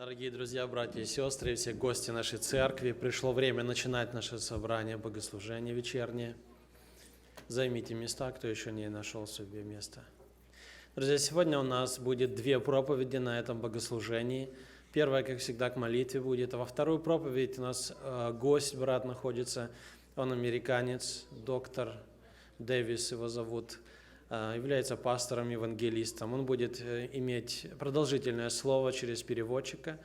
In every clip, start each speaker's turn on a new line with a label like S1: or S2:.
S1: Дорогие друзья, братья и сестры, все гости нашей церкви, пришло время начинать наше собрание, богослужение вечернее. Займите места, кто еще не нашел себе место. Друзья, сегодня у нас будет две проповеди на этом богослужении. Первая, как всегда, к молитве будет, а во вторую проповедь у нас гость, брат находится, он американец, доктор Дэвис его зовут, является пастором, евангелистом. Он будет иметь продолжительное слово через переводчика.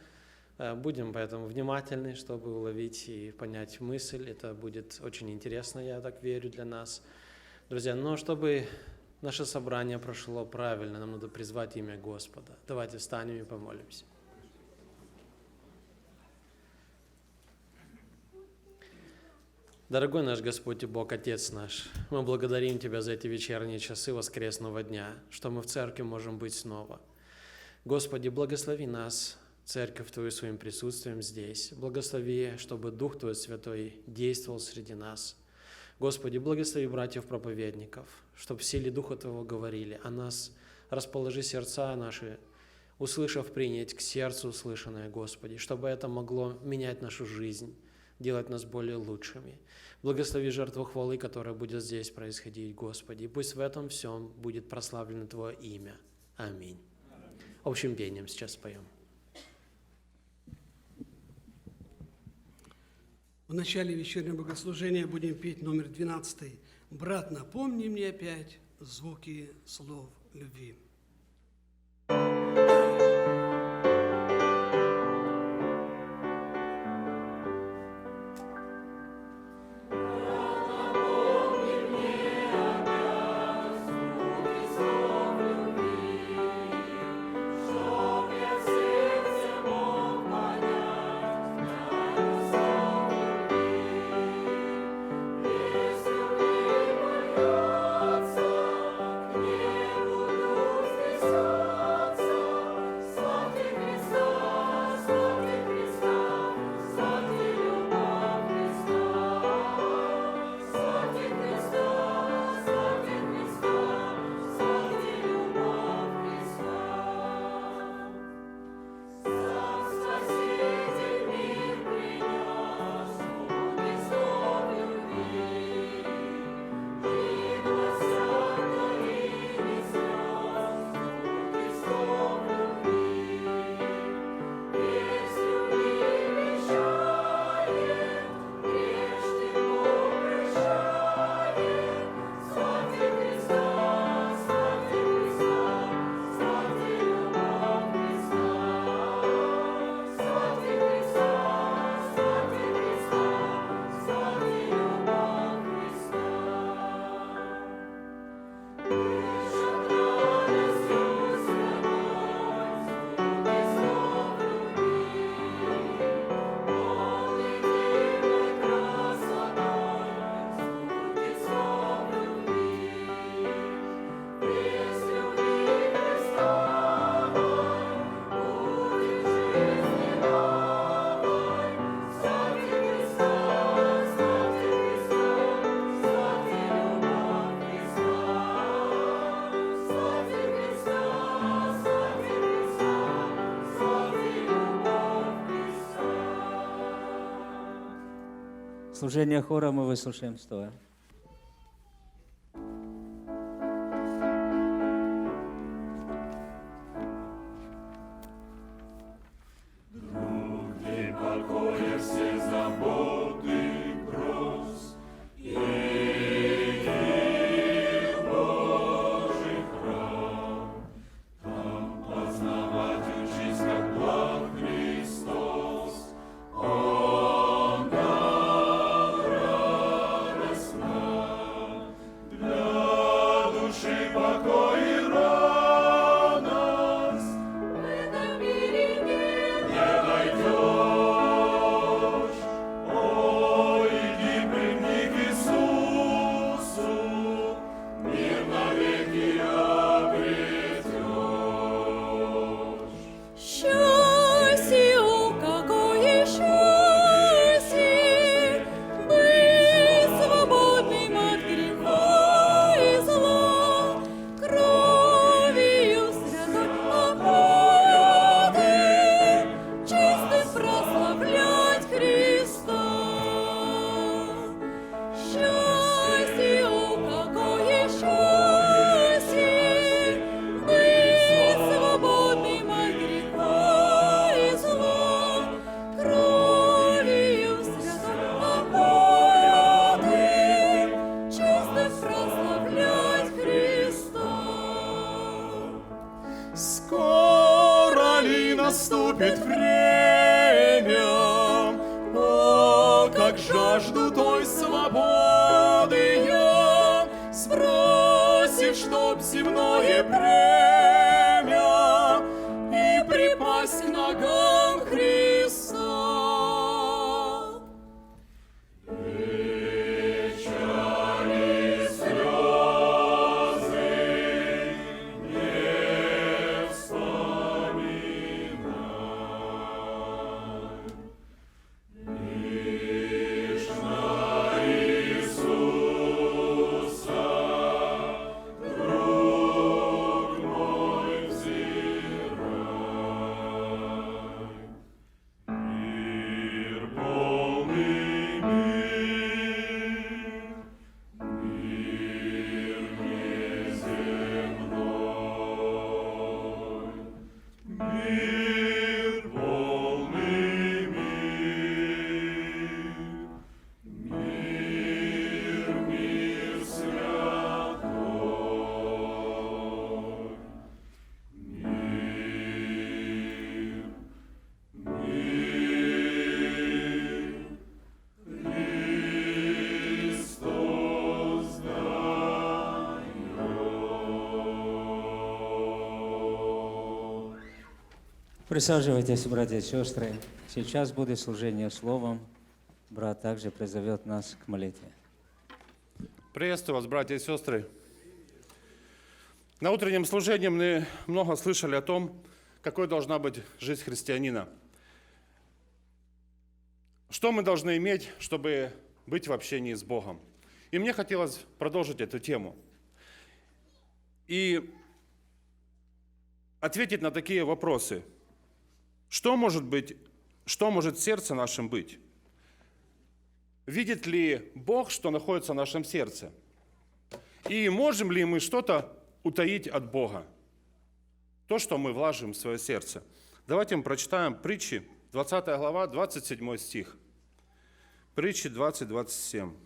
S1: Будем поэтому внимательны, чтобы уловить и понять мысль. Это будет очень интересно, я так верю, для нас. Друзья, но чтобы наше собрание прошло правильно, нам надо призвать имя Господа. Давайте встанем и помолимся. Дорогой наш Господь и Бог, Отец наш, мы благодарим Тебя за эти вечерние часы воскресного дня, что мы в церкви можем быть снова. Господи, благослови нас, церковь Твою, своим присутствием здесь. Благослови, чтобы Дух Твой Святой действовал среди нас. Господи, благослови братьев-проповедников, чтобы в силе Духа Твоего говорили о нас. Расположи сердца наши, услышав, принять к сердцу услышанное, Господи, чтобы это могло менять нашу жизнь, делать нас более лучшими. Благослови жертву хвалы, которая будет здесь происходить, Господи. И пусть в этом всем будет прославлено Твое имя. Аминь. Общим пением сейчас поем.
S2: В начале вечернего богослужения будем петь номер 12. «Брат, напомни мне опять звуки слов любви».
S3: Служение хора мы выслушаем стоя.
S4: Радостно наступит время, о, как жажду той свободы я, сбросив, чтоб земное бремя, и припасть к ногам Христа. Печали, слезы не вспоминай, лишь на Иисуса, друг мой, взирай. Мир полный мир неземной, мир полный мир святой, Христос дает.
S3: Присаживайтесь, братья и сестры. Сейчас будет служение словом. Брат также призовет нас к молитве.
S5: Приветствую вас, братья и сестры. На утреннем служении мы много слышали о том, какой должна быть жизнь христианина. Что мы должны иметь, чтобы быть в общении с Богом. И мне хотелось продолжить эту тему. И ответить на такие вопросы. Что может в сердце нашем быть? Видит ли Бог, что находится в нашем сердце? И можем ли мы что-то утаить от Бога? То, что мы вложим в свое сердце. Давайте мы прочитаем притчи, 20 глава, 27 стих. Притчи 20-27.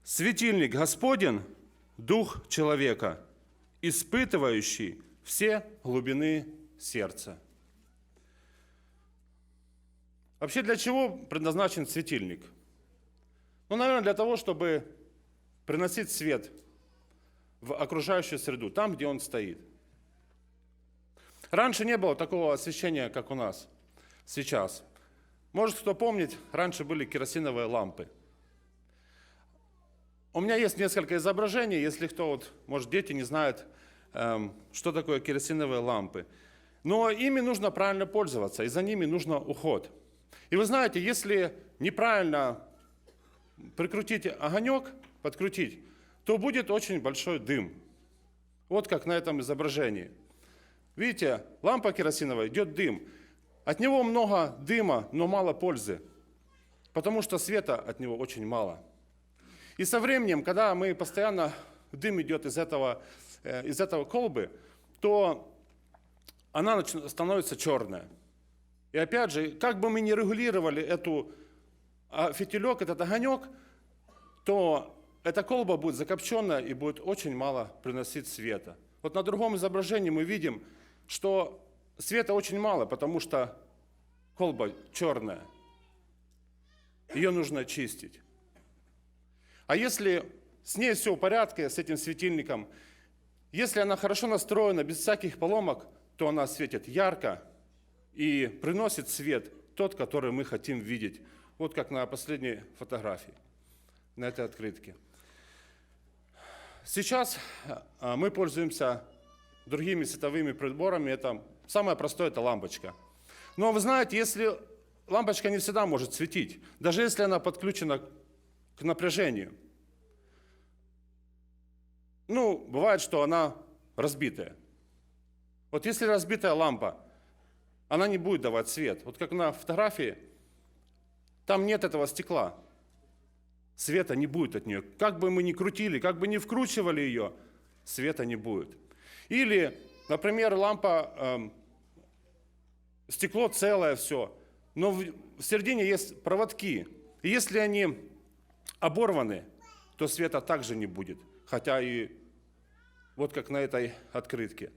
S5: «Светильник Господен, дух человека, испытывающий все глубины сердца». Вообще, для чего предназначен светильник? Ну, наверное, для того, чтобы приносить свет в окружающую среду, там, где он стоит. Раньше не было такого освещения, как у нас сейчас. Может, кто помнит, раньше были керосиновые лампы. У меня есть несколько изображений, если кто, может, дети не знают, что такое керосиновые лампы. Но ими нужно правильно пользоваться, и за ними нужно уход. И вы знаете, если неправильно прикрутить огонек, подкрутить, то будет очень большой дым. Вот как на этом изображении. Видите, лампа керосиновая, идет дым. От него много дыма, но мало пользы, потому что света от него очень мало. И со временем, когда мы постоянно, дым идет из этого колбы, то она становится черная. И опять же, как бы мы ни регулировали фитилек, этот огонек, то эта колба будет закопченная и будет очень мало приносить света. Вот на другом изображении мы видим, что света очень мало, потому что колба черная. Ее нужно очистить. А если с ней все в порядке, с этим светильником, если она хорошо настроена, без всяких поломок, то она светит ярко и приносит свет, тот, который мы хотим видеть. Вот как на последней фотографии, на этой открытке. Сейчас мы пользуемся другими световыми приборами. Это самое простое – это лампочка. Но вы знаете, если лампочка не всегда может светить, даже если она подключена к напряжению. Бывает, что она разбитая. Вот если разбитая лампа, она не будет давать свет. Вот как на фотографии, там нет этого стекла. Света не будет от нее. Как бы мы ни крутили, как бы ни вкручивали ее, света не будет. Или, например, лампа, стекло целое все, но в середине есть проводки. И если они оборваны, то света также не будет. Хотя и вот как на этой открытке.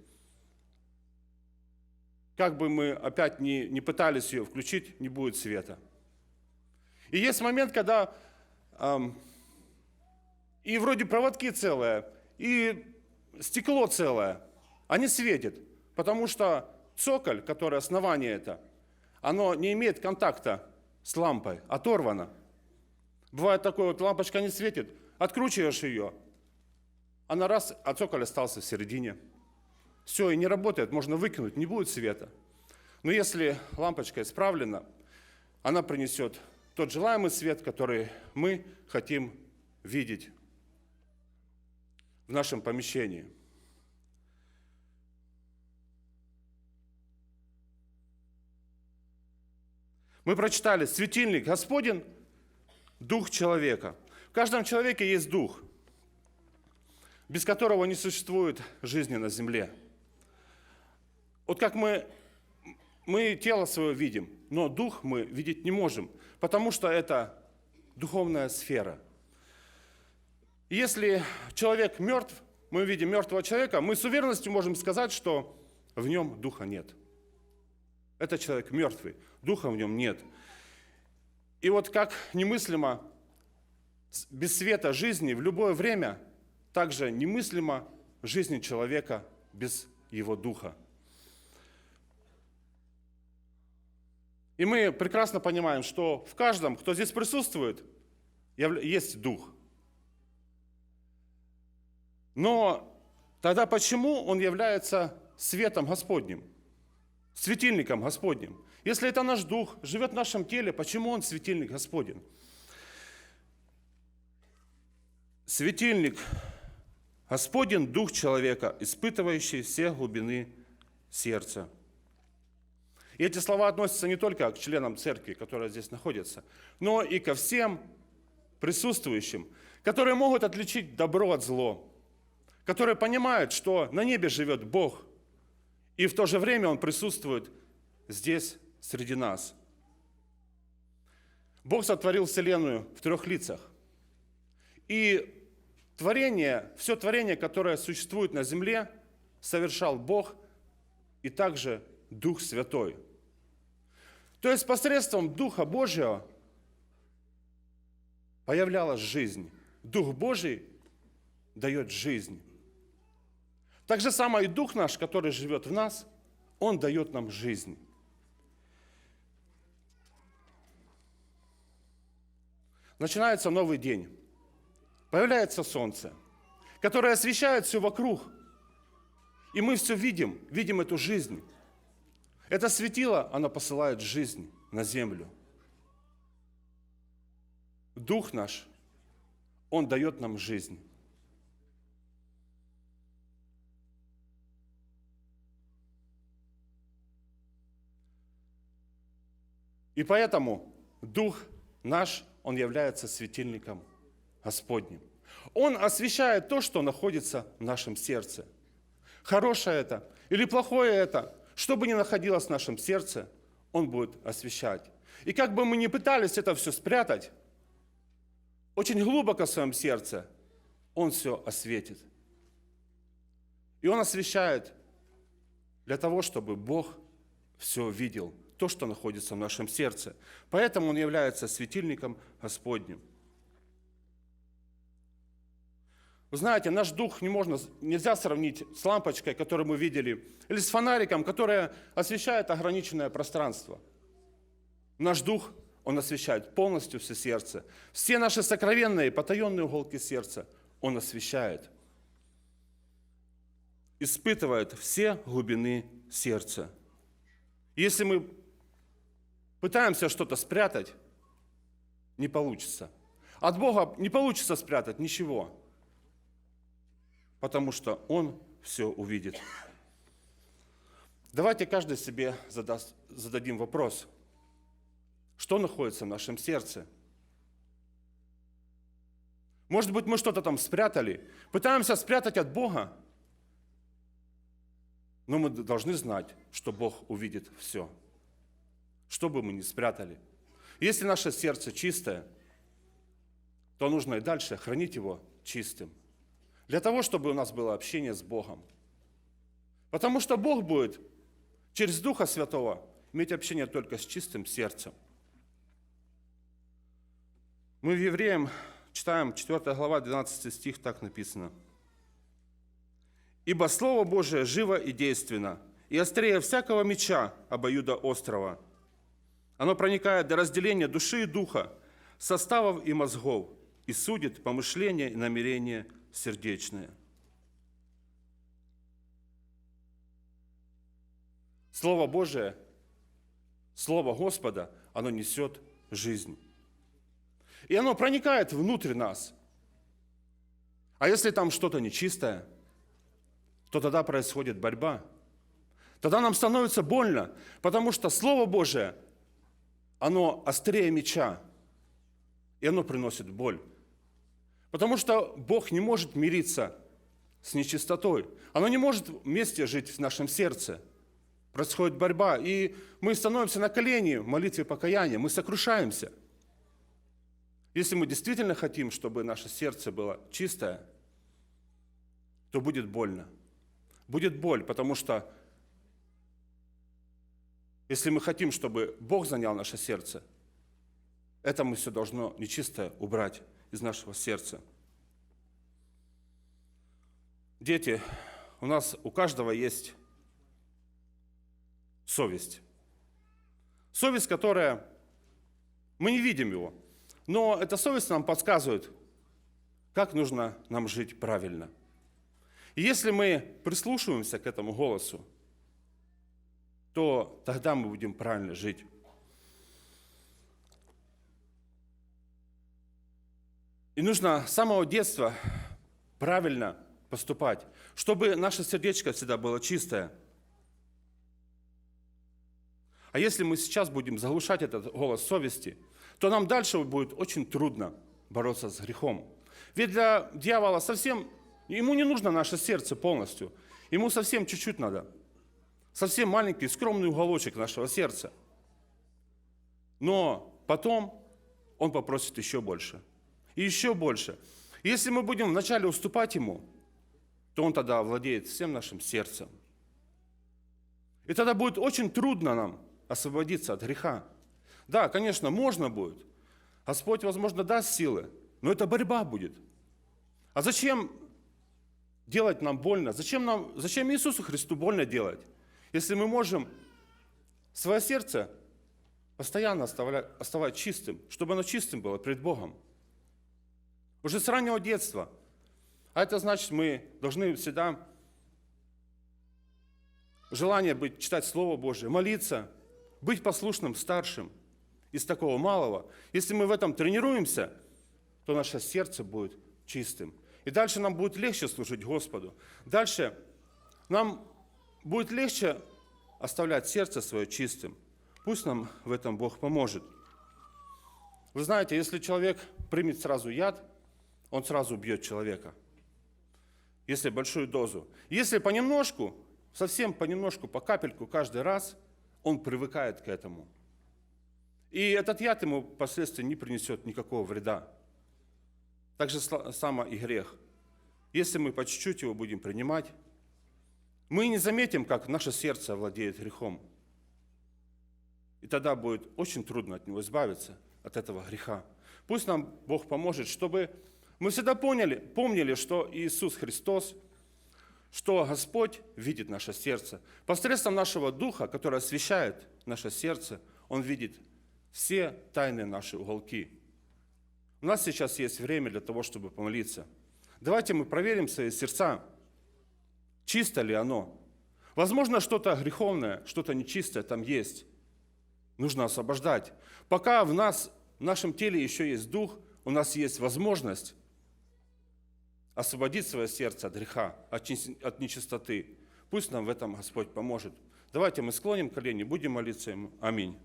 S5: как бы мы опять не пытались ее включить, не будет света. И есть момент, когда и вроде проводки целые, и стекло целое, а не светит, потому что цоколь, который основание это, оно не имеет контакта с лампой, оторвано. Бывает такое, вот лампочка не светит, откручиваешь ее, она раз, а цоколь остался в середине. Все, и не работает, можно выкинуть, не будет света. Но если лампочка исправлена, она принесет тот желаемый свет, который мы хотим видеть в нашем помещении. Мы прочитали: светильник Господень, дух человека. В каждом человеке есть дух, без которого не существует жизни на земле. Вот как мы тело свое видим, но дух мы видеть не можем, потому что это духовная сфера. Если человек мертв, мы видим мертвого человека, мы с уверенностью можем сказать, что в нем духа нет. Это человек мертвый, духа в нем нет. И вот как немыслимо без света жизни в любое время, также немыслимо жизни человека без его духа. И мы прекрасно понимаем, что в каждом, кто здесь присутствует, есть дух. Но тогда почему он является светом Господним, светильником Господним? Если это наш дух, живет в нашем теле, почему он светильник Господень? Светильник Господень, дух человека, испытывающий все глубины сердца. И эти слова относятся не только к членам церкви, которые здесь находятся, но и ко всем присутствующим, которые могут отличить добро от зло, которые понимают, что на небе живет Бог, и в то же время Он присутствует здесь, среди нас. Бог сотворил Вселенную в 3 лицах. И все творение, которое существует на земле, совершал Бог и также Дух Святой. То есть посредством Духа Божьего появлялась жизнь. Дух Божий дает жизнь. Так же самое и Дух наш, который живет в нас, Он дает нам жизнь. Начинается новый день. Появляется солнце, которое освещает все вокруг. И мы все видим эту жизнь. Это светило, оно посылает жизнь на землю. Дух наш, Он дает нам жизнь. И поэтому Дух наш, Он является светильником Господним. Он освещает то, что находится в нашем сердце. Хорошее это или плохое это, что бы ни находилось в нашем сердце, Он будет освещать. И как бы мы ни пытались это все спрятать, очень глубоко в своем сердце Он все осветит. И Он освещает для того, чтобы Бог все видел, то, что находится в нашем сердце. Поэтому Он является светильником Господним. Вы знаете, наш дух нельзя сравнить с лампочкой, которую мы видели, или с фонариком, которое освещает ограниченное пространство. Наш дух, он освещает полностью все сердце. Все наши сокровенные, потаенные уголки сердца он освещает. Испытывает все глубины сердца. Если мы пытаемся что-то спрятать, не получится. От Бога не получится спрятать ничего, потому что Он все увидит. Давайте каждый себе зададим вопрос. Что находится в нашем сердце? Может быть, мы что-то там спрятали, пытаемся спрятать от Бога, но мы должны знать, что Бог увидит все, что бы мы ни спрятали. Если наше сердце чистое, то нужно и дальше хранить его чистым, для того, чтобы у нас было общение с Богом. Потому что Бог будет через Духа Святого иметь общение только с чистым сердцем. Мы в Евреям читаем 4 глава, 12 стих, так написано. «Ибо Слово Божие живо и действенно, и острее всякого меча обоюдоострого. Оно проникает до разделения души и духа, составов и мозгов, и судит помышления и намерения сердечные». Слово Божие, Слово Господа, оно несет жизнь. И оно проникает внутрь нас. А если там что-то нечистое, то тогда происходит борьба. Тогда нам становится больно, потому что Слово Божие, оно острее меча, и оно приносит боль. Потому что Бог не может мириться с нечистотой. Оно не может вместе жить в нашем сердце. Происходит борьба, и мы становимся на колени в молитве покаяния, мы сокрушаемся. Если мы действительно хотим, чтобы наше сердце было чистое, то будет больно. Будет боль, потому что если мы хотим, чтобы Бог занял наше сердце, это мы все должно нечистое убрать из нашего сердца. Дети, у каждого есть совесть. Совесть, которая, мы не видим его, но эта совесть нам подсказывает, как нужно нам жить правильно. И если мы прислушиваемся к этому голосу, то тогда мы будем правильно жить. И нужно с самого детства правильно поступать, чтобы наше сердечко всегда было чистое. А если мы сейчас будем заглушать этот голос совести, то нам дальше будет очень трудно бороться с грехом. Ведь для дьявола ему не нужно наше сердце полностью. Ему совсем чуть-чуть надо. Совсем маленький, скромный уголочек нашего сердца. Но потом он попросит еще больше. И еще больше. И если мы будем вначале уступать ему, то он тогда овладеет всем нашим сердцем. И тогда будет очень трудно нам освободиться от греха. Да, конечно, можно будет. Господь, возможно, даст силы, но это борьба будет. А зачем делать нам больно? Зачем Иисусу Христу больно делать? Если мы можем свое сердце постоянно оставать чистым, чтобы оно чистым было пред Богом. Уже с раннего детства. А это значит, мы должны всегда желание читать Слово Божие, молиться, быть послушным старшим из такого малого. Если мы в этом тренируемся, то наше сердце будет чистым. И дальше нам будет легче служить Господу. Дальше нам будет легче оставлять сердце свое чистым. Пусть нам в этом Бог поможет. Вы знаете, если человек примет сразу яд, он сразу убьет человека. Если большую дозу. Если понемножку, совсем понемножку, по капельку каждый раз, он привыкает к этому. И этот яд ему впоследствии не принесет никакого вреда. Так же само и грех. Если мы по чуть-чуть его будем принимать, мы не заметим, как наше сердце овладеет грехом. И тогда будет очень трудно от него избавиться, от этого греха. Пусть нам Бог поможет, чтобы мы всегда помнили, что Иисус Христос, что Господь видит наше сердце. Посредством нашего Духа, который освещает наше сердце, Он видит все тайные наши уголки. У нас сейчас есть время для того, чтобы помолиться. Давайте мы проверим свои сердца, чисто ли оно. Возможно, что-то греховное, что-то нечистое там есть. Нужно освобождать. Пока в нашем теле еще есть Дух, у нас есть возможность освободить свое сердце от греха, от нечистоты. Пусть нам в этом Господь поможет. Давайте мы склоним колени, будем молиться Ему. Аминь.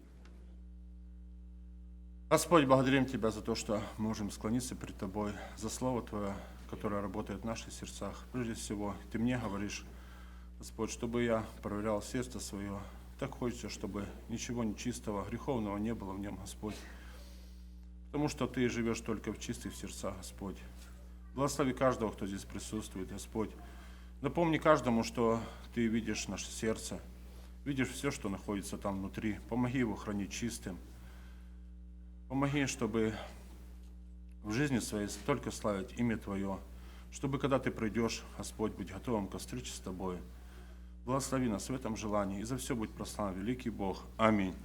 S6: Господь, благодарим Тебя за то, что мы можем склониться перед Тобой, за Слово Твое, которое работает в наших сердцах. Прежде всего, Ты мне говоришь, Господь, чтобы я проверял сердце свое. Так хочется, чтобы ничего нечистого, греховного не было в нем, Господь. Потому что Ты живешь только в чистых сердцах, Господь. Благослови каждого, кто здесь присутствует, Господь. Напомни каждому, что Ты видишь наше сердце. видишь все, что находится там внутри. Помоги его хранить чистым. Помоги, чтобы в жизни своей только славить имя Твое, чтобы, когда Ты придешь, Господь, быть готовым к встрече с Тобой. Благослови нас в этом желании, и за все будь прославлен великий Бог. Аминь.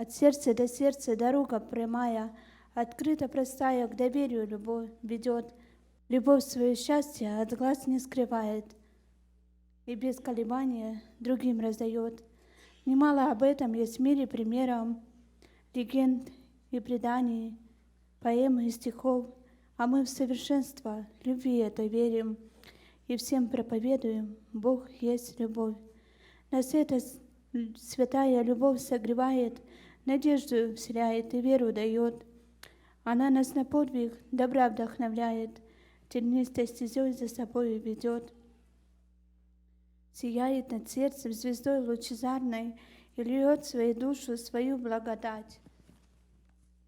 S7: От сердца до сердца дорога прямая, открыто простая, к доверию любовь ведет. Любовь свое счастье от глаз не скрывает и без колебания другим раздает. Немало об этом есть в мире примеров, легенд и преданий, поэм и стихов, а мы в совершенство любви это верим и всем проповедуем: Бог есть любовь. Нас эта святая любовь согревает, надежду вселяет и веру дает. Она нас на подвиг добра вдохновляет, тернистой стезей за собой ведет. Сияет над сердцем звездой лучезарной и льет в свою душу свою благодать.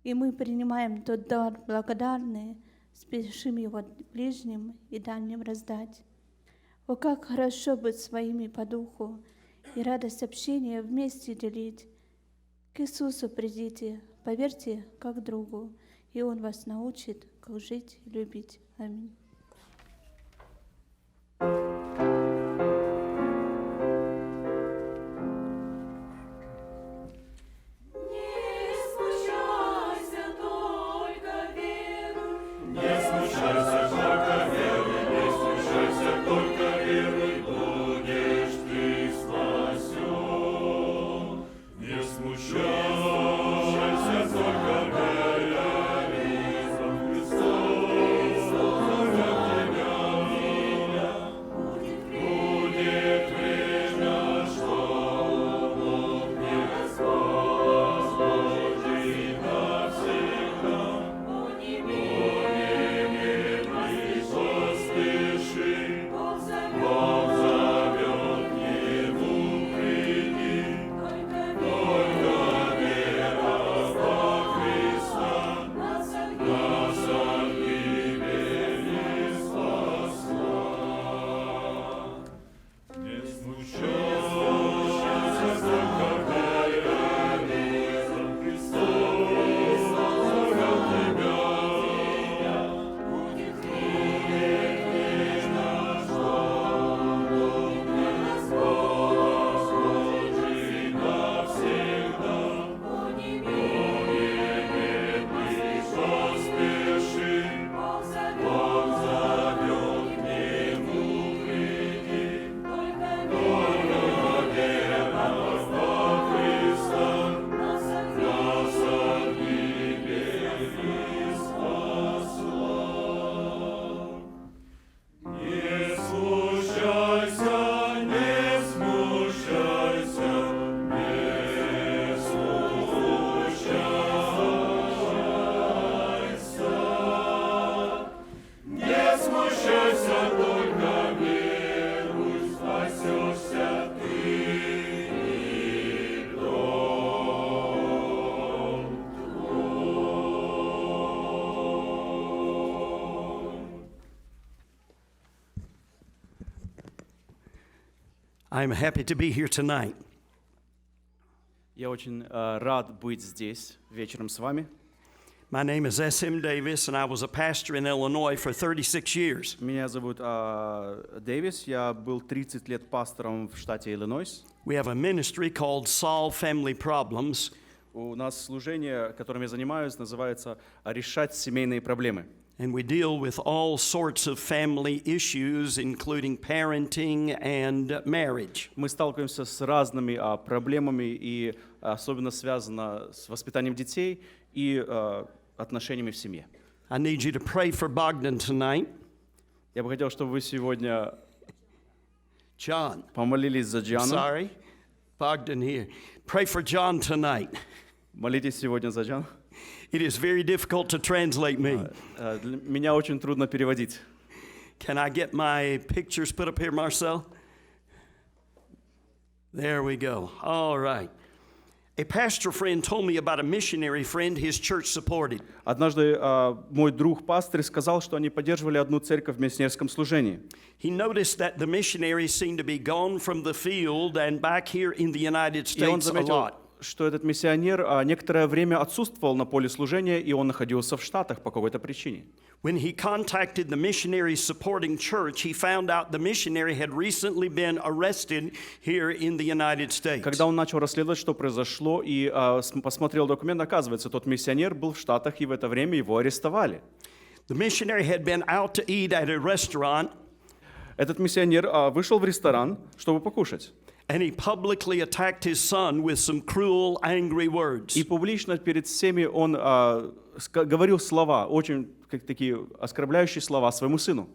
S7: И мы принимаем тот дар благодарный, спешим его ближним и дальним раздать. О, как хорошо быть своими по духу и радость общения вместе делить. К Иисусу придите, поверьте, как другу, и Он вас научит, как жить и любить. Аминь.
S8: I'm happy to be here tonight.
S9: Я очень рад быть здесь вечером с вами.
S8: My name is S.M. Davis, and I was a pastor in Illinois for 36 years.
S9: Меня зовут Дэвис, я был 30 лет пастором в штате Иллинойс.
S8: We have a ministry called Solve Family Problems.
S9: У нас служение, которым я занимаюсь, называется «Решать семейные проблемы».
S8: And we deal with all sorts of family issues, including parenting and marriage.
S9: Мы сталкиваемся с разными проблемами, и особенно связано с воспитанием детей и отношениями в семье.
S8: I need you to pray for Bogdan tonight.
S9: Я бы хотел, чтобы вы сегодня
S8: John.
S9: помолились за Джана.
S8: Sorry. Bogdan here. Pray for John tonight.
S9: Молитесь сегодня за Джана.
S8: It is very difficult to translate me.
S9: Меня очень трудно переводить.
S8: Can I get my pictures put up here, Marcel? There we go. All right. A pastor friend told me about a missionary friend his church supported.
S9: Однажды мой друг-пастырь сказал, что они поддерживали одну церковь в миссионерском служении.
S8: He noticed that the missionaries seemed to be gone from the field and back here in the United
S9: И он
S8: States a
S9: заметил,
S8: lot.
S9: что этот миссионер некоторое время отсутствовал на поле служения, и он находился в Штатах по какой-то причине.
S8: When he contacted the missionaries supporting church, he found out the missionary had recently been arrested here in the United States.
S9: Когда он начал расследовать, что произошло, и посмотрел документ, оказывается, тот миссионер был в Штатах, и в это время его арестовали.
S8: The missionary had been out to eat at a restaurant.
S9: Этот миссионер вышел в ресторан, чтобы покушать.
S8: And he publicly attacked his son with some cruel, angry words.
S9: И публично перед всеми он говорил слова, очень такие оскорбляющие слова своему сыну.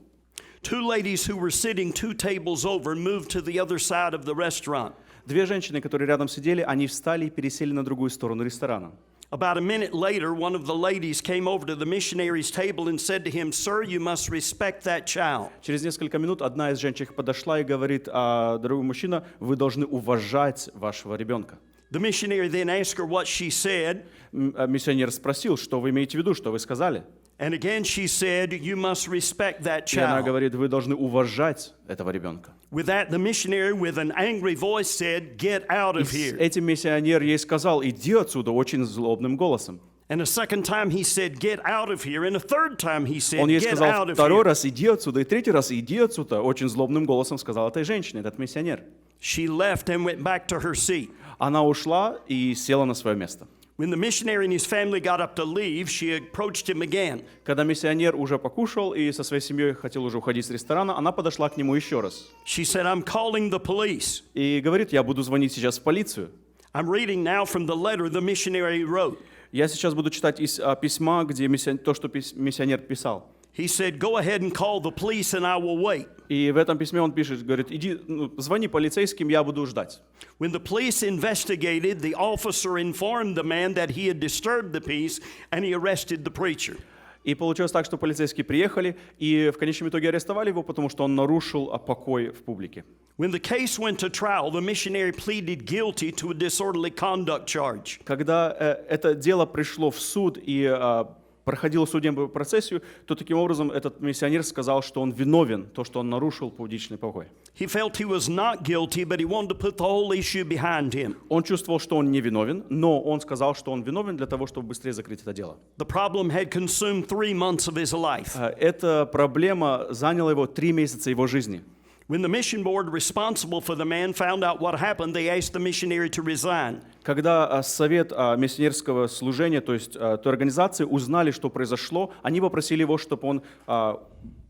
S8: Two ladies who were sitting 2 tables over moved to the other side of the restaurant.
S9: Две женщины, которые рядом сидели, они встали и пересели на другую сторону ресторана.
S8: About a minute later, one of the ladies came over to the missionary's table and said to him, "Sir, you must respect that child."
S9: Через несколько минут одна из женщин подошла и говорит: дорогой мужчина, вы должны уважать вашего ребенка.
S8: The missionary then asked her what she said.
S9: Миссионер спросил, что вы имеете в виду, что вы сказали?
S8: And again she said, "You must respect that
S9: И она
S8: child."
S9: говорит: вы должны уважать этого ребенка.
S8: With that, the missionary with an angry voice said, "Get out
S9: И
S8: of here."
S9: этим миссионер ей сказал: иди отсюда, очень злобным голосом.
S8: And a second time he said, "Get out of here." And a third time he said,
S9: Он ей
S8: "Get
S9: сказал
S8: out of
S9: второй
S8: here."
S9: раз: иди отсюда, и третий раз: иди отсюда, очень злобным голосом сказал этой женщине, этот миссионер.
S8: She left and went back to her seat.
S9: Она ушла и села на свое место.
S8: When the missionary and his family got up to leave, she approached him again.
S9: Когда миссионер уже покушал и со своей семьей хотел уже уходить с ресторана, она подошла к нему еще раз.
S8: She said, "I'm calling the police."
S9: И говорит: я буду звонить сейчас в полицию.
S8: I'm reading now from the letter the missionary wrote.
S9: Я сейчас буду читать из письма, где то, что миссионер писал.
S8: He said, "Go ahead and call the police and I will wait."
S9: И в этом письме он пишет, говорит: иди, звони полицейским, я буду ждать.
S8: When the police investigated, the officer informed the man that he had disturbed the peace and he arrested the preacher.
S9: И получилось так, что полицейские приехали и в конечном итоге арестовали его, потому что он нарушил покой в публике.
S8: When the case went to trial, the missionary pleaded guilty to a disorderly conduct charge.
S9: Когда это дело пришло в суд и проходил судебную процессию, то таким образом этот миссионер сказал, что он виновен, то, что он нарушил публичный покой.
S8: He felt he was not guilty, but he wanted to put the whole issue behind him.
S9: Он чувствовал, что он не виновен, но он сказал, что он виновен для того, чтобы быстрее закрыть это дело.
S8: The problem had consumed 3 months of his life.
S9: Эта проблема заняла его 3 месяца его жизни.
S8: When the mission board responsible for the man found out what happened, they asked the missionary to resign.
S9: Когда совет миссионерского служения, то есть той организации, узнали, что произошло, они попросили его, чтобы он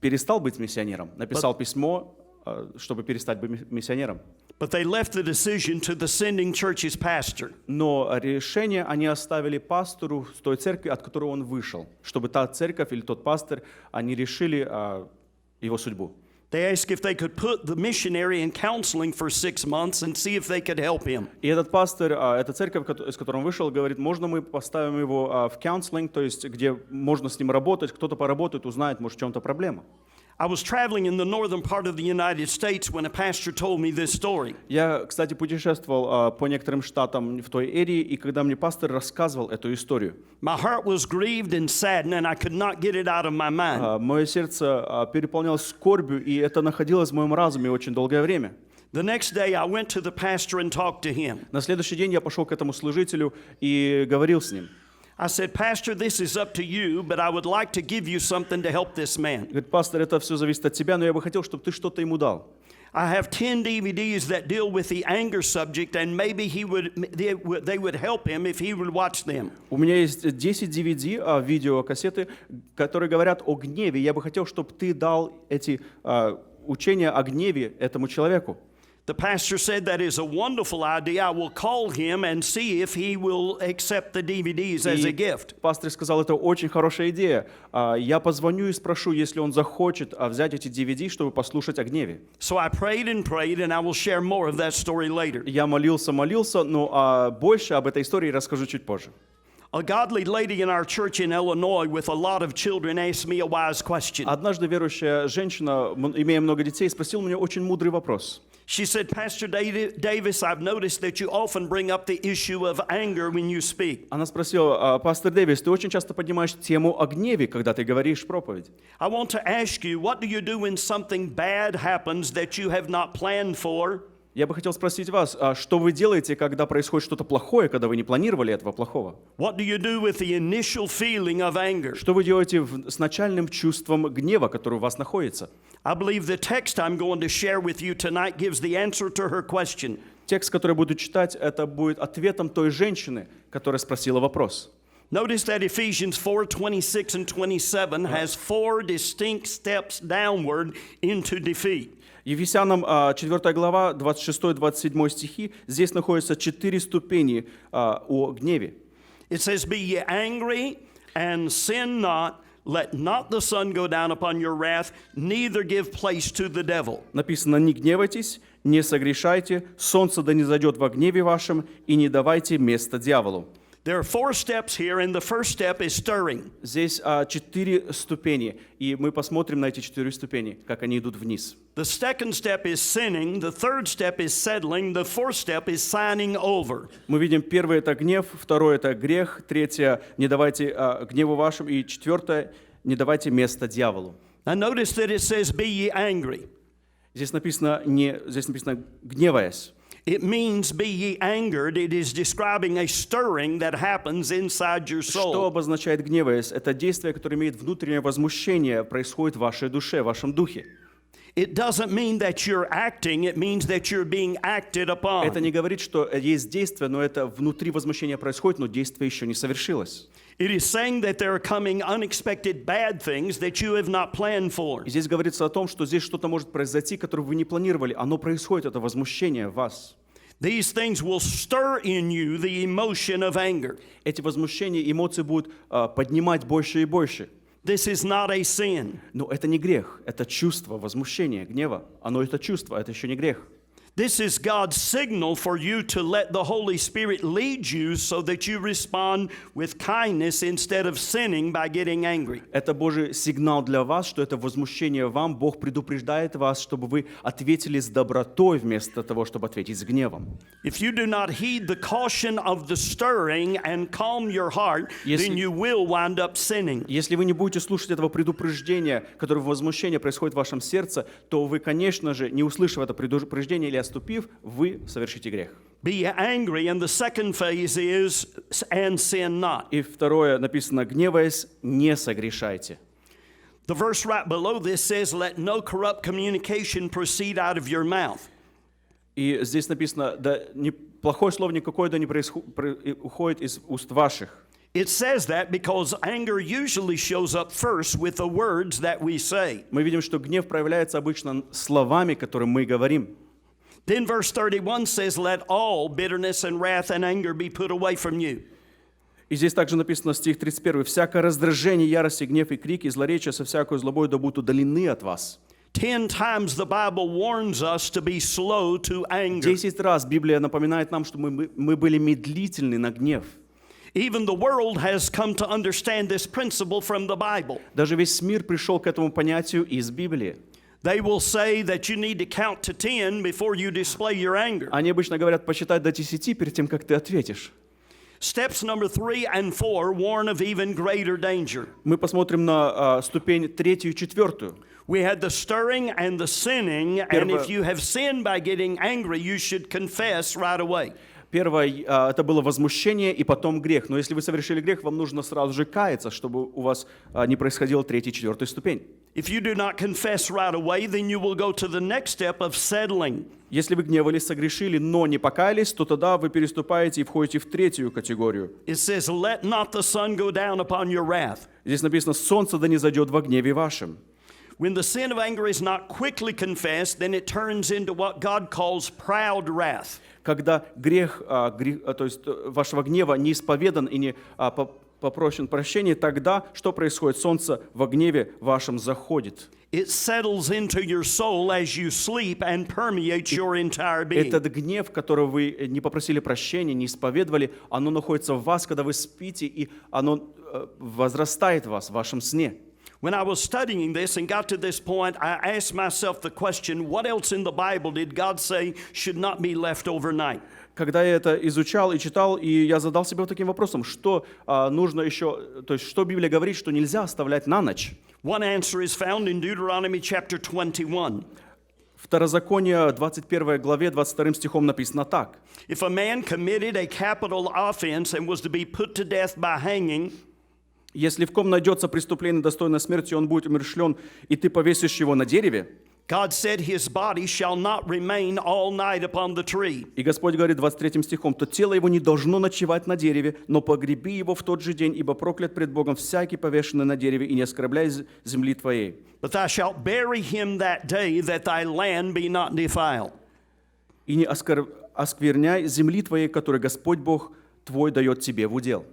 S9: перестал быть миссионером, написал письмо, чтобы перестать быть миссионером.
S8: But they left the decision to the sending church's pastor.
S9: Но решение они оставили пастору в той церкви, от которой он вышел, чтобы та церковь или тот пастор, они решили его судьбу.
S8: They asked if they could put the missionary in counseling for 6 months and see if they could help him.
S9: И этот пастор, эта церковь, из которой он вышел, говорит: можно мы поставим его в counseling, то есть где можно с ним работать, кто-то поработает, узнает, может, в чем-то проблема.
S8: I was traveling in the northern part of the United States when a pastor told me this story.
S9: Я, кстати, путешествовал по некоторым штатам в той эрии, и когда мне пастор рассказывал эту историю,
S8: My heart was grieved and saddened, and I could not get it out of my mind.
S9: мое сердце переполнялось скорбью, и это находилось в моем разуме очень долгое время.
S8: The next day I went to the pastor and talked to him.
S9: На следующий день я пошел к этому служителю и говорил с ним.
S8: I said, Pastor, this is up to you, but I would like to give you something to help this man.
S9: Говорит, пастор, это все зависит от тебя, но я бы хотел, чтобы ты что-то ему дал.
S8: I have 10 DVDs that deal with the anger subject, and maybe they would help him if he would watch them.
S9: У меня есть 10 DVD, видеокассеты, которые говорят о гневе. Я бы хотел, чтобы ты дал эти учения о гневе этому человеку.
S8: The pastor said that is a wonderful idea. I will call him and see if he will accept the DVDs as a gift.
S9: Пастор сказал, это очень хорошая идея. Я позвоню и спрошу, если он захочет взять эти DVD, чтобы послушать о гневе.
S8: So I prayed, and I will share more of that story later.
S9: Я молился, но больше об этой истории расскажу чуть позже.
S8: A godly lady in our church in Illinois with a lot of children asked me a wise question.
S9: Однажды верующая женщина, имея много детей, спросила меня очень мудрый вопрос.
S8: She said, Pastor Davis, I've noticed that you often bring up the issue of anger when you speak.
S9: Она спросила, пастор Дэвис, ты очень часто поднимаешь тему о гневе, когда ты говоришь проповедь.
S8: I want to ask you, what do you do when something bad happens that you have not planned for?
S9: Я бы хотел спросить вас, что вы делаете, когда происходит что-то плохое, когда вы не планировали этого плохого?
S8: What do you do with the initial feeling of anger?
S9: Что вы делаете с начальным чувством гнева, который у вас находится?
S8: I believe the text I'm going to share with you tonight gives the answer to her question.
S9: Текст, который я буду читать, это будет ответом той женщины, которая спросила вопрос.
S8: Notice that Ephesians 4:26 and 27 has 4 distinct steps downward into defeat.
S9: Ефесянам 4 глава, 26-27 стихи, здесь находятся 4 ступени о гневе.
S8: It says, Be ye angry and sin not, let not the sun go down upon your wrath, neither give place to the devil.
S9: Написано, не гневайтесь, не согрешайте, солнце да не зайдет во гневе вашем, и не давайте места дьяволу.
S8: There are 4 steps here, and the first step is stirring.
S9: Здесь 4 ступени, и мы посмотрим на эти 4 ступени, как они идут вниз.
S8: The second step is sinning, the third step is settling, the fourth step is signing over.
S9: Мы видим, первое – это гнев, второе – это грех, третье – не давайте гневу вашим, и четвертое – не давайте места дьяволу.
S8: Now notice that it says, Be ye angry.
S9: Здесь написано «гневаясь».
S8: It means be ye angered. It is describing a stirring that happens inside your soul.
S9: Что обозначает гневаясь? Это действие, которое имеет внутреннее возмущение, происходит в вашей душе, в вашем духе.
S8: It doesn't mean that you're acting, it means that you're being acted upon.
S9: Это не говорит, что есть действие, но это внутри возмущения происходит, но действие еще не совершилось.
S8: It is saying that there are coming unexpected bad things that you have not planned for.
S9: И здесь говорится о том, что здесь что-то может произойти, которое вы не планировали. Оно происходит, это возмущение в вас.
S8: These things will stir in you the emotion of anger.
S9: Эти возмущения, эмоции будут поднимать больше и больше.
S8: This is not a sin.
S9: Но это не грех, это чувство возмущения, гнева. Оно это чувство, это еще не грех.
S8: This is God's signal for you to let the Holy Spirit lead you so that you respond with kindness instead of sinning by getting angry.
S9: Это Божий сигнал для вас, что это возмущение вам. Бог предупреждает вас, чтобы вы ответили с добротой вместо того, чтобы ответить с гневом.
S8: If you do not heed the caution of the stirring and calm your heart, then you will wind up sinning.
S9: Если вы не будете слушать этого предупреждения, которое возмущение происходит в вашем сердце, то вы, конечно же, не услышав это предупреждение или отступив, вы совершите грех.
S8: Be angry, and the second phase is and sin not.
S9: И второе написано, гневаясь, не согрешайте.
S8: The verse right below this says, let no corrupt communication proceed out of your mouth.
S9: И здесь написано, да, плохое слово никакое да не уходит из уст ваших.
S8: It says that because anger usually shows up first with the words that we say.
S9: Мы видим, что гнев проявляется обычно словами, которые мы говорим.
S8: Then verse 31 says, let all bitterness and wrath and anger be put away from you.
S9: И здесь также написано, стих 31, «Всякое раздражение, ярость, и гнев, и крик, и злоречие со всякой злобой да будут удалены от вас».
S8: 10 times the Bible warns us to be slow to anger.
S9: 10 раз Библия напоминает нам, что мы были медлительны на гнев.
S8: Even the world has come to understand this principle from the Bible.
S9: Даже весь мир пришел к этому понятию из Библии.
S8: They will say that you need to count to 10 before you display your anger.
S9: Они обычно говорят посчитать до 10 перед тем, как ты ответишь.
S8: Steps number 3 and 4 warn of even greater danger.
S9: Мы посмотрим на ступень 3 и 4.
S8: We had the stirring and the sinning, and
S9: Первое-
S8: if you have sinned by getting angry, you should confess right away.
S9: Первое, это было возмущение и потом грех. Но если вы совершили грех, вам нужно сразу же каяться, чтобы у вас не происходила третья и четвертая ступень.
S8: If you do not confess right away, then you will go to the next step of settling.
S9: Если вы гневались, согрешили, но не покаялись, то тогда вы переступаете и входите в третью категорию.
S8: It says, "Let not the sun go down upon your wrath."
S9: Здесь написано: «Солнце да не зайдет во гневе вашем».
S8: When the sin of anger is not quickly confessed, then it turns into what God calls proud wrath.
S9: Когда грех, то есть вашего гнева не исповедан и не попрощен прощения, тогда что происходит? Солнце во гневе вашем заходит.
S8: It settles into your soul as you sleep and permeates your entire being.
S9: Этот гнев, который вы не попросили прощения, не исповедовали, оно находится в вас, когда вы спите, и оно возрастает в вас в вашем сне.
S8: When I was studying this and got to this point, I asked myself the question, what else in the Bible did God say should not be left overnight?
S9: Когда я это изучал и читал, и я задал себе вот таким вопросом, что нужно еще, то есть что Библия говорит, что нельзя оставлять на ночь.
S8: One answer is found in Deuteronomy chapter 21.
S9: Второзаконие 21 главе 22 стихом написано так.
S8: If a man committed a capital offense and was to be put to death by hanging,
S9: Если в ком найдется преступление, достойное смерти, он будет умерщвлен, и ты повесишь его на дереве.
S8: God said his body shall not remain all night upon the tree.
S9: И Господь говорит 23 стихом, то тело его не должно ночевать на дереве, но погреби его в тот же день, ибо проклят пред Богом всякий повешенный на дереве, и не оскорбляй земли твоей.
S8: But thou shalt bury him that day, that thy land be not defiled.
S9: И не оскверняй земли твоей, которую Господь Бог твой дает тебе в удел.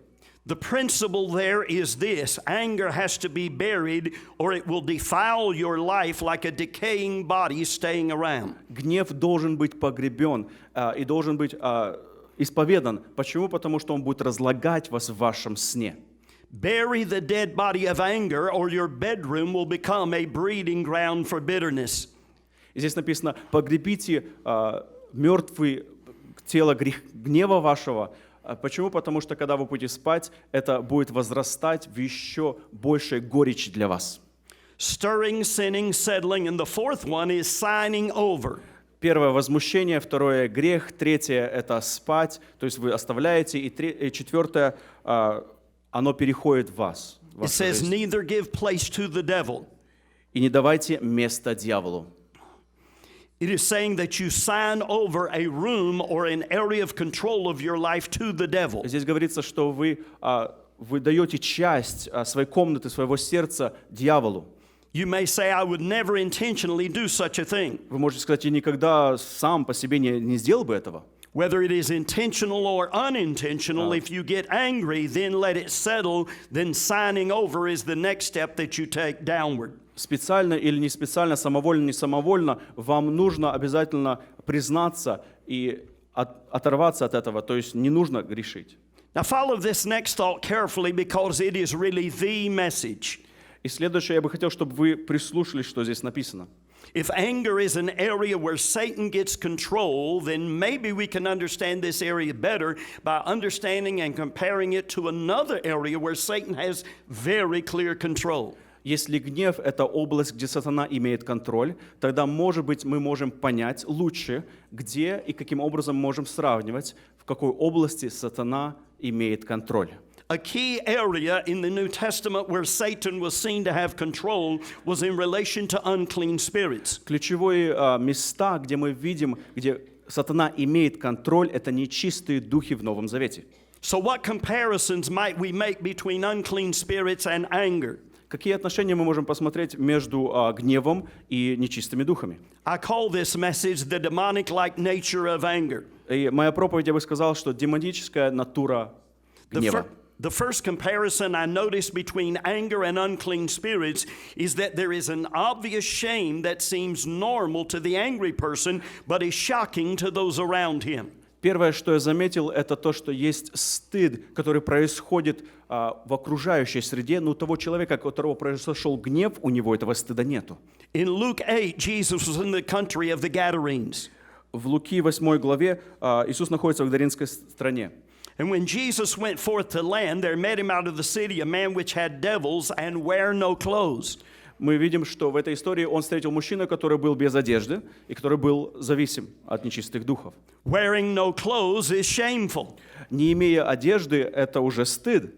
S8: The principle there is this: anger has to be buried, or it will defile your life like a decaying body staying around.
S9: Гнев должен быть погребен и должен быть исповедан. Почему? Потому что он будет разлагать вас в вашем сне.
S8: Bury the dead body of anger, or your bedroom will become a breeding ground for bitterness.
S9: И здесь написано: погребите мертвое тело гнева вашего. Почему? Потому что, когда вы будете спать, это будет возрастать в еще большей горечи для вас.
S8: Stirring, sinning, settling, and the fourth one is signing over.
S9: Первое — возмущение, второе — грех, третье — это спать, то есть вы оставляете, и четвертое — оно переходит в вас.
S8: It says, neither give place to the devil.
S9: И не давайте место дьяволу.
S8: It is saying that you sign over a room or an area of control of your life to the devil.
S9: Здесь говорится, что вы даете часть своей комнаты, своего сердца дьяволу.
S8: You may say, I would never intentionally do such a thing.
S9: Вы можете сказать: я никогда сам по себе не сделал бы этого.
S8: Whether it is intentional or unintentional, if you get angry, then let it settle, then signing over is the next step that you take downward.
S9: Специально или не специально, самовольно, не самовольно, вам нужно обязательно признаться и оторваться от этого, то есть не нужно грешить.
S8: Now follow this next thought carefully, because it is really the message.
S9: И следующее, я бы хотел, чтобы вы прислушались, что здесь написано.
S8: If anger is an area where Satan gets control, then maybe we can understand this area better by understanding and comparing it to another area where Satan has very clear control.
S9: Если гнев — это область, где сатана имеет контроль, тогда, может быть, мы можем понять лучше, где и каким образом можем сравнивать, в какой области сатана имеет контроль.
S8: A key area in the New Testament where Satan was seen to have control was in relation to unclean spirits.
S9: Ключевые места, где мы видим, где сатана имеет контроль, это нечистые духи в Новом Завете.
S8: So what comparisons might we make between unclean spirits and anger?
S9: Какие отношения мы можем посмотреть между гневом и нечистыми духами?
S8: I call this message the demonic-like nature of anger.
S9: И моя проповедь, я бы сказал, что демоническая натура гнева.
S8: The first comparison I notice between anger and unclean spirits is that there is an obvious shame that seems normal to the angry person, but is shocking to those around him.
S9: Первое, что я заметил, это то, что есть стыд, который происходит в окружающей среде, но у того человека, у которого произошел гнев, у него этого стыда нету.
S8: In Luke 8, Jesus was in the country of the Gadarenes.
S9: В Луки 8 главе Иисус находится в Гадаринской стране.
S8: And when Jesus went forth to land, there met him out of the city a man which had devils and wear no clothes.
S9: мы видим, что в этой истории он встретил мужчину, который был без одежды и который был зависим от нечистых духов.
S8: Wearing no clothes is shameful.
S9: Не имея одежды, это уже стыд.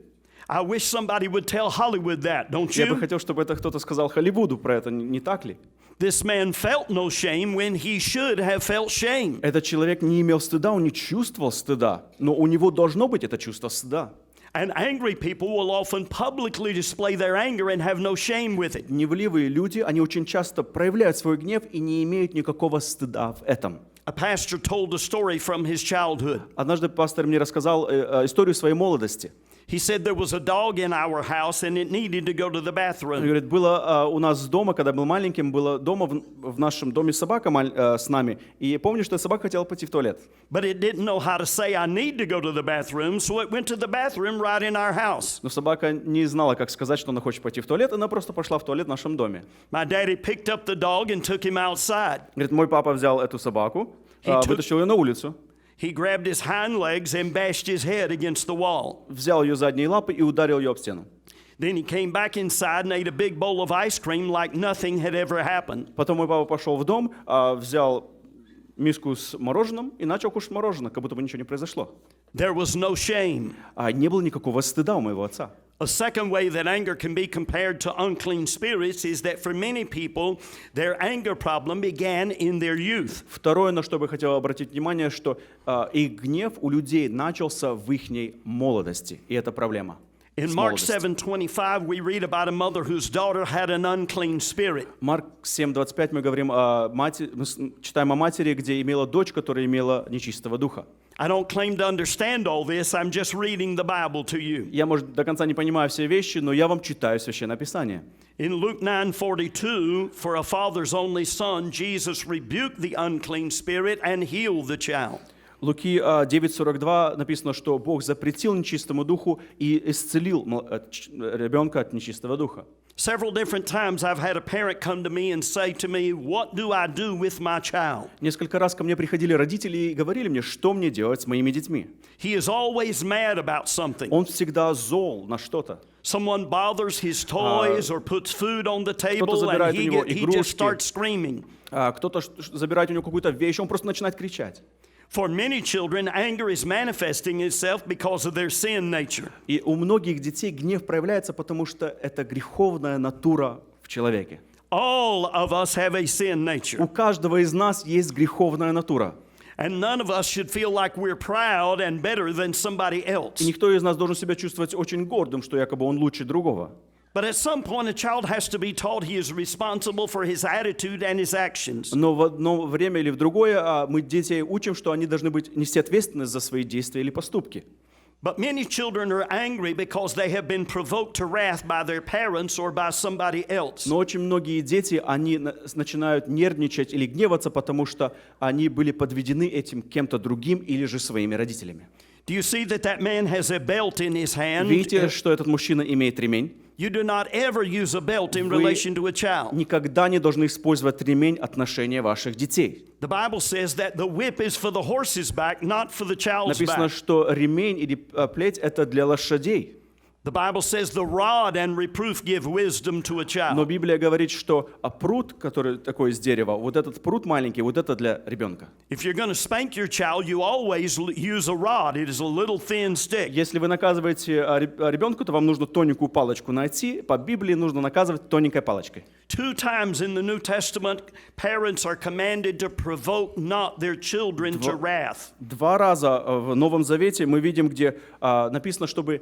S8: I wish somebody would tell Hollywood that, don't
S9: Я бы
S8: you?
S9: хотел, чтобы это кто-то сказал Холливуду про это, не так ли?
S8: This man felt no shame when he should have felt shame.
S9: Этот человек не имел стыда, он не чувствовал стыда, но у него должно быть это чувство стыда.
S8: And angry people will often publicly display their anger and have no shame with it.
S9: Гневливые люди, они очень часто проявляют свой гнев и не имеют никакого стыда в этом.
S8: A pastor told a story from his childhood.
S9: Однажды пастор мне рассказал историю своей молодости.
S8: He said there was a dog in our house and it needed to go to the
S9: Он
S8: bathroom.
S9: говорит, было у нас дома, когда я был маленьким, была дома в нашем доме собака с нами. И помню, что собака хотела пойти в туалет.
S8: But it didn't know how to say I need to go to the bathroom, so it went to the bathroom right in our house.
S9: Но собака не знала, как сказать, что она хочет пойти в туалет, она просто пошла в туалет в нашем доме.
S8: My daddy picked up the dog and took him outside.
S9: Говорит, мой папа взял эту собаку, вытащил ее на улицу,
S8: He grabbed his hind legs and bashed his head against the wall.
S9: взял ее задние лапы и ударил ее об стену.
S8: Then he came back inside and ate a big bowl of ice cream like nothing had ever happened.
S9: Потом мой папа пошел в дом, взял миску с мороженым и начал кушать мороженое, как будто бы ничего не произошло.
S8: There was no shame.
S9: Не было никакого стыда у моего отца.
S8: A second way that anger can be compared to unclean spirits is that for many people, their anger problem began in their youth.
S9: Второе, на что бы хотел обратить внимание, что их гнев у людей начался в их молодости, и это проблема.
S8: In Mark 7:25, we read about a mother whose daughter had an unclean spirit.
S9: Марк 7:25 мы говорим о матери, мы читаем о матери, где имела дочь, которая имела нечистого духа.
S8: I don't claim to understand all this. I'm just reading the Bible to you.
S9: Я, может, до конца не понимаю все вещи, но я вам читаю Священное Писание.
S8: In Luke 9:42, for a father's only son, Jesus rebuked the unclean spirit and healed the child.
S9: Луки 9:42 написано, что Бог запретил нечистому духу и исцелил ребенка от нечистого духа.
S8: Several different times I've had a parent come to me and say to me, "What do I do with my child?"
S9: Несколько раз ко мне приходили родители и говорили мне, что мне делать с моими детьми.
S8: He is always mad about something.
S9: Он всегда зол на что-то.
S8: Someone bothers his toys or puts food on the table
S9: забирает
S8: and
S9: у него
S8: he just
S9: игрушки.
S8: starts screaming.
S9: Кто-то забирает у него какую-то вещь, он просто начинает кричать.
S8: For many children, anger is manifesting itself because of their sin nature.
S9: И у многих детей гнев проявляется, потому что это греховная натура в человеке.
S8: All of us have a sin nature.
S9: У каждого из нас есть греховная натура.
S8: And none of us should feel like we're proud and better than somebody else.
S9: И никто из нас должен себя чувствовать очень гордым, что якобы он лучше другого.
S8: But at some point, a child has to be taught he is responsible for his attitude and his actions.
S9: Но в одно время или в другое мы детей учим, что они должны нести ответственность за свои действия или поступки.
S8: But many children are angry because they have been provoked to wrath by their parents or by somebody else.
S9: Но очень многие дети, они начинают нервничать или гневаться, потому что они были подведены этим кем-то другим или же своими родителями.
S8: Do you see that man has a belt in his hand?
S9: Видите, что этот мужчина имеет ремень?
S8: You do not ever use a belt in
S9: Вы
S8: relation to a child.
S9: никогда не должны использовать ремень отношения ваших детей.
S8: The Bible says that the whip is for the horse's back, not for the child's
S9: Написано,
S8: back.
S9: что ремень или плеть – это для лошадей.
S8: The Bible says the rod and reproof give wisdom to a
S9: Но
S8: child.
S9: Библия говорит, что прут, который такой из дерева, вот этот прут маленький, вот это для ребенка.
S8: If you're going to spank your child, you always use a rod. It is a little thin stick.
S9: Если вы наказываете ребенка, то вам нужно тоненькую палочку найти. По Библии нужно наказывать тоненькой палочкой.
S8: 2 times in the New Testament, parents are commanded to provoke not their children to wrath.
S9: 2 раза в Новом Завете мы видим, где написано, чтобы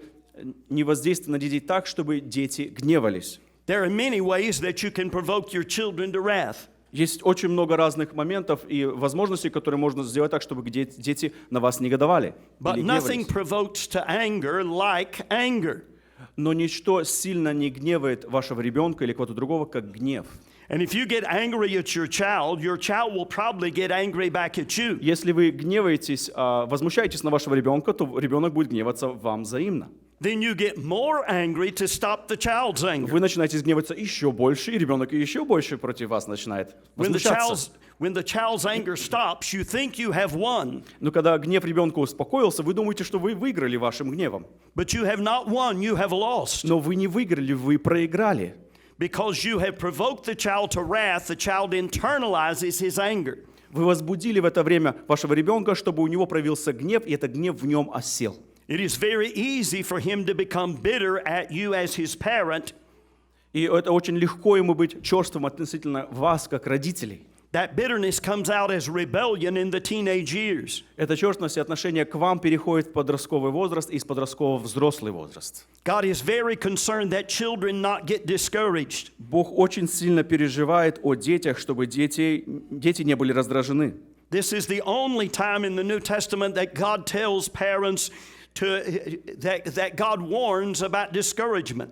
S9: не воздействовать на детей так, чтобы дети гневались.
S8: There are many ways that you can provoke your children to wrath.
S9: Есть очень много разных моментов и возможностей, которые можно сделать так, чтобы дети на вас негодовали
S8: But
S9: или
S8: nothing
S9: гневались.
S8: provokes to anger like anger.
S9: Но ничто сильно не гневает вашего ребенка или кого-то другого, как гнев.
S8: And if you get angry at your child will probably get angry back at you.
S9: Если вы гневаетесь, возмущаетесь на вашего ребенка, то ребенок будет гневаться вам взаимно.
S8: Then you get more angry to stop the child's anger.
S9: Вы начинаете гневаться еще больше, и ребенок еще больше против вас начинает возмущаться.
S8: When the child's anger stops, you think you have won.
S9: Но когда гнев ребенка успокоился, вы думаете, что вы выиграли вашим гневом.
S8: But you have not won, you have lost.
S9: Но вы не выиграли, вы проиграли.
S8: Because you have provoked the child to wrath, the child internalizes his anger.
S9: Вы возбудили в это время вашего ребенка, чтобы у него проявился гнев, и этот гнев в нем осел.
S8: It is very easy for him to become bitter at you as his parent.
S9: И это очень легко ему быть черствым относительно вас, как родителей.
S8: That bitterness comes out as rebellion in the teenage years.
S9: Эта черствость и отношение к вам переходит в подростковый возраст и из подросткового в взрослый возраст.
S8: God is very concerned that children not get discouraged.
S9: Бог очень сильно переживает о детях, чтобы дети не были раздражены.
S8: This is the only time in the New Testament that God tells parents that God warns about discouragement.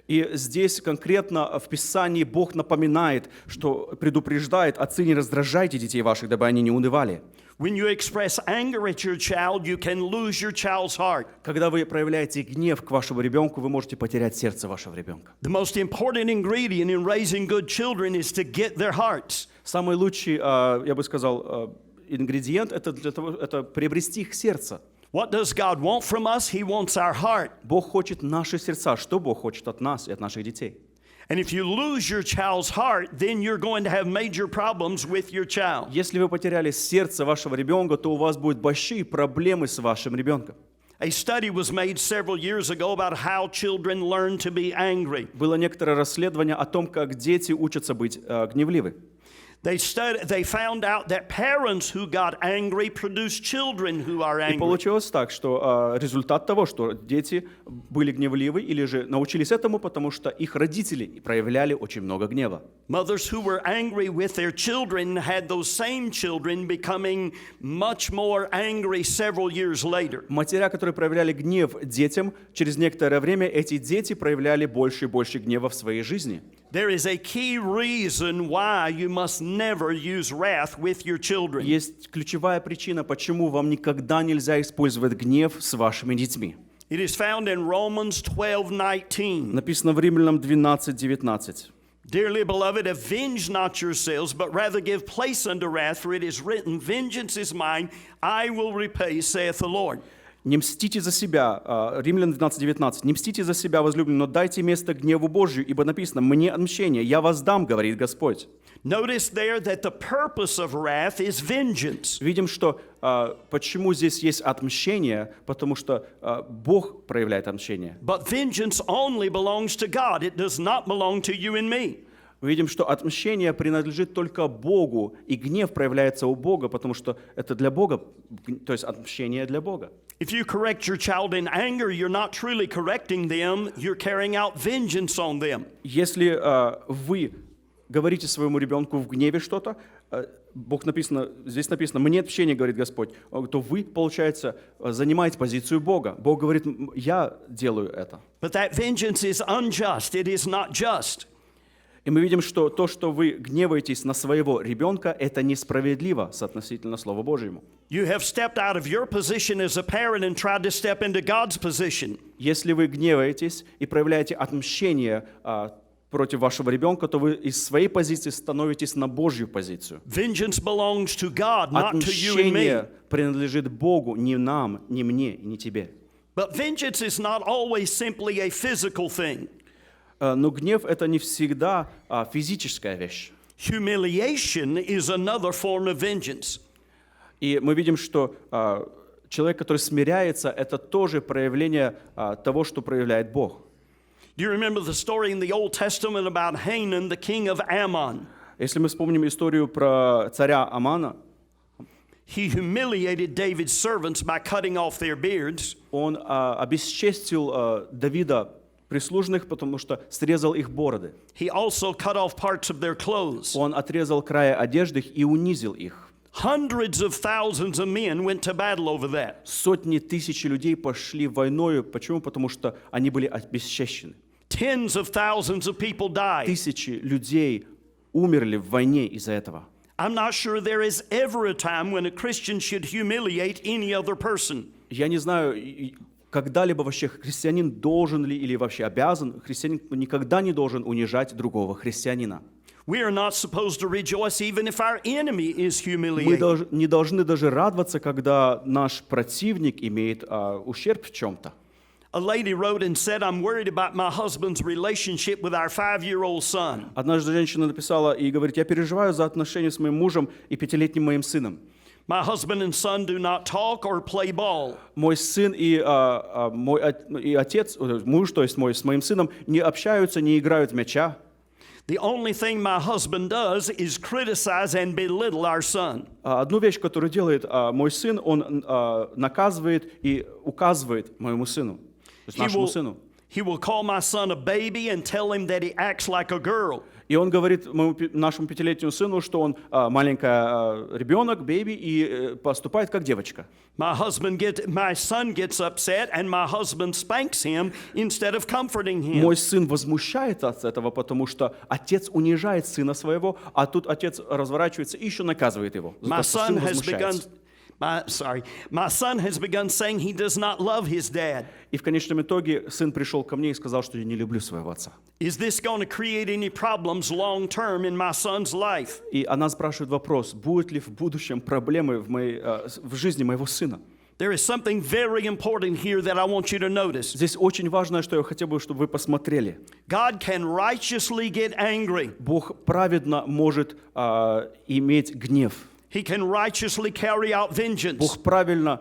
S9: И здесь конкретно в Писании Бог напоминает, что предупреждает: отцы, не раздражайте детей ваших, дабы они не унывали.
S8: When you express anger at your child, you can lose your child's heart.
S9: Когда вы проявляете гнев к вашему ребенку, вы можете потерять сердце вашего ребенка.
S8: The most important ingredient in raising good children is to get their hearts.
S9: Самый лучший, я бы сказал, ингредиент — это приобрести их сердце.
S8: What does God want from us? He wants our heart.
S9: Бог хочет наши сердца. Что Бог хочет от нас и от наших детей?
S8: And if you lose your child's heart, then you're going to have major problems with your child.
S9: Если вы потеряли сердце вашего ребенка, то у вас будут большие проблемы с вашим ребенком.
S8: A study was made several years ago about how children learn to be angry.
S9: Было некоторое расследование о том, как дети учатся быть гневливы.
S8: They found out that parents who got angry produce children who are
S9: И
S8: angry.
S9: получилось так, что результат того, что дети были гневливы или же научились этому, потому что их родители проявляли очень много гнева.
S8: Mothers who were angry with their children had those same children becoming much more angry several years later.
S9: Матеря, которые проявляли гнев детям, через некоторое время эти дети проявляли больше и больше гнева в своей жизни.
S8: There is a key reason why you must never use wrath with your children.
S9: Есть ключевая причина, почему вам никогда нельзя использовать гнев с вашими детьми.
S8: It is found in Romans 12:19.
S9: Написано в Римлянам 12:19.
S8: Dearly beloved, avenge not yourselves, but rather give place unto wrath, for it is written, vengeance is mine, I will repay, saith the Lord.
S9: Не мстите за себя, Римлян 12:19. Не мстите за себя, возлюбленные, но дайте место гневу Божию, ибо написано: мне отмщение, я воздам, говорит Господь.
S8: Notice there that the purpose of wrath is vengeance.
S9: Видим, что почему здесь есть отмщение, потому что Бог проявляет отмщение.
S8: But vengeance only belongs to God. It does not belong to you and me.
S9: Видим, что отмщение принадлежит только Богу, и гнев проявляется у Бога, потому что это для Бога, то есть отмщение для Бога.
S8: If you correct your child in anger, you're not truly correcting them, you're carrying out vengeance on them.
S9: Если вы говорите своему ребенку в гневе что-то, здесь написано, мне отмщение, говорит Господь, то вы, получается, занимаете позицию Бога. Бог говорит, я делаю это.
S8: But that vengeance is unjust, it is not just.
S9: И мы видим, что то, что вы гневаетесь на своего ребенка, это несправедливо соотносительно Слову Божьему.
S8: You have stepped out of your position as a parent and tried to step into God's position.
S9: Если вы гневаетесь и проявляете отмщение против вашего ребенка, то вы из своей позиции становитесь на Божью позицию.
S8: Vengeance belongs to God, not to you and me.
S9: Отмщение принадлежит Богу, не нам, не мне, не тебе.
S8: But vengeance is not always simply a physical thing.
S9: Но гнев — это не всегда физическая вещь.
S8: Humiliation is another form of vengeance.
S9: И мы видим, что человек, который смиряется, это тоже проявление того, что проявляет Бог.
S8: Do you remember the story in the Old Testament about Hanan, the king of Ammon?
S9: Если мы вспомним историю про царя Амана,
S8: he humiliated David's servants by cutting off their beards.
S9: Он обесчестил Давида прислужных, потому что срезал их бороды.
S8: He also cut off parts of their clothes.
S9: Он отрезал края одежды и унизил их.
S8: Hundreds of thousands of men went to battle over that.
S9: Сотни тысяч людей пошли войною. Почему? Потому что они были обесчещены.
S8: Tens of thousands of people died.
S9: Тысячи людей умерли в войне из-за этого.
S8: I'm not sure there is ever a time when a Christian should humiliate any other person.
S9: Я не знаю, когда-либо вообще христианин должен ли или вообще обязан, христианин никогда не должен унижать другого христианина.
S8: We are not supposed to rejoice even if our enemy is humiliated.
S9: Мы не должны даже радоваться, когда наш противник имеет ущерб в чем-то.
S8: A lady wrote and said, I'm worried about my husband's relationship with our 5-year-old son.
S9: Однажды женщина написала и говорит: я переживаю за отношения с моим мужем и 5-летним моим сыном.
S8: My husband and son do not talk or play ball.
S9: Мой сын и отец, муж, то есть с моим сыном, не общаются, не играют в мяча.
S8: The only thing my husband does is criticize and belittle our son.
S9: Одну вещь, которую делает мой сын, он наказывает и указывает моему сыну, то есть нашему сыну.
S8: He will call my son a baby and tell him that he acts like a girl.
S9: И он говорит нашему 5-летнему сыну, что он маленький ребенок, бэби, и поступает как девочка.
S8: My son gets upset and my husband spanks him instead of comforting him.
S9: Мой сын возмущается от этого, потому что отец унижает сына своего, а тут отец разворачивается и еще наказывает его.
S8: My son has begun saying he does not love his dad.
S9: И в конечном итоге сын пришел ко мне и сказал, что я не люблю своего отца.
S8: Is this going to create any problems long term in my son's life?
S9: И она спрашивает вопрос: будут ли в будущем проблемы в жизни моего сына?
S8: There is something very important here that I want you to notice.
S9: Здесь очень важное, что я хотел бы, чтобы вы посмотрели.
S8: God can righteously get angry.
S9: Бог праведно может иметь гнев.
S8: He can righteously carry out vengeance.
S9: Бог правильно,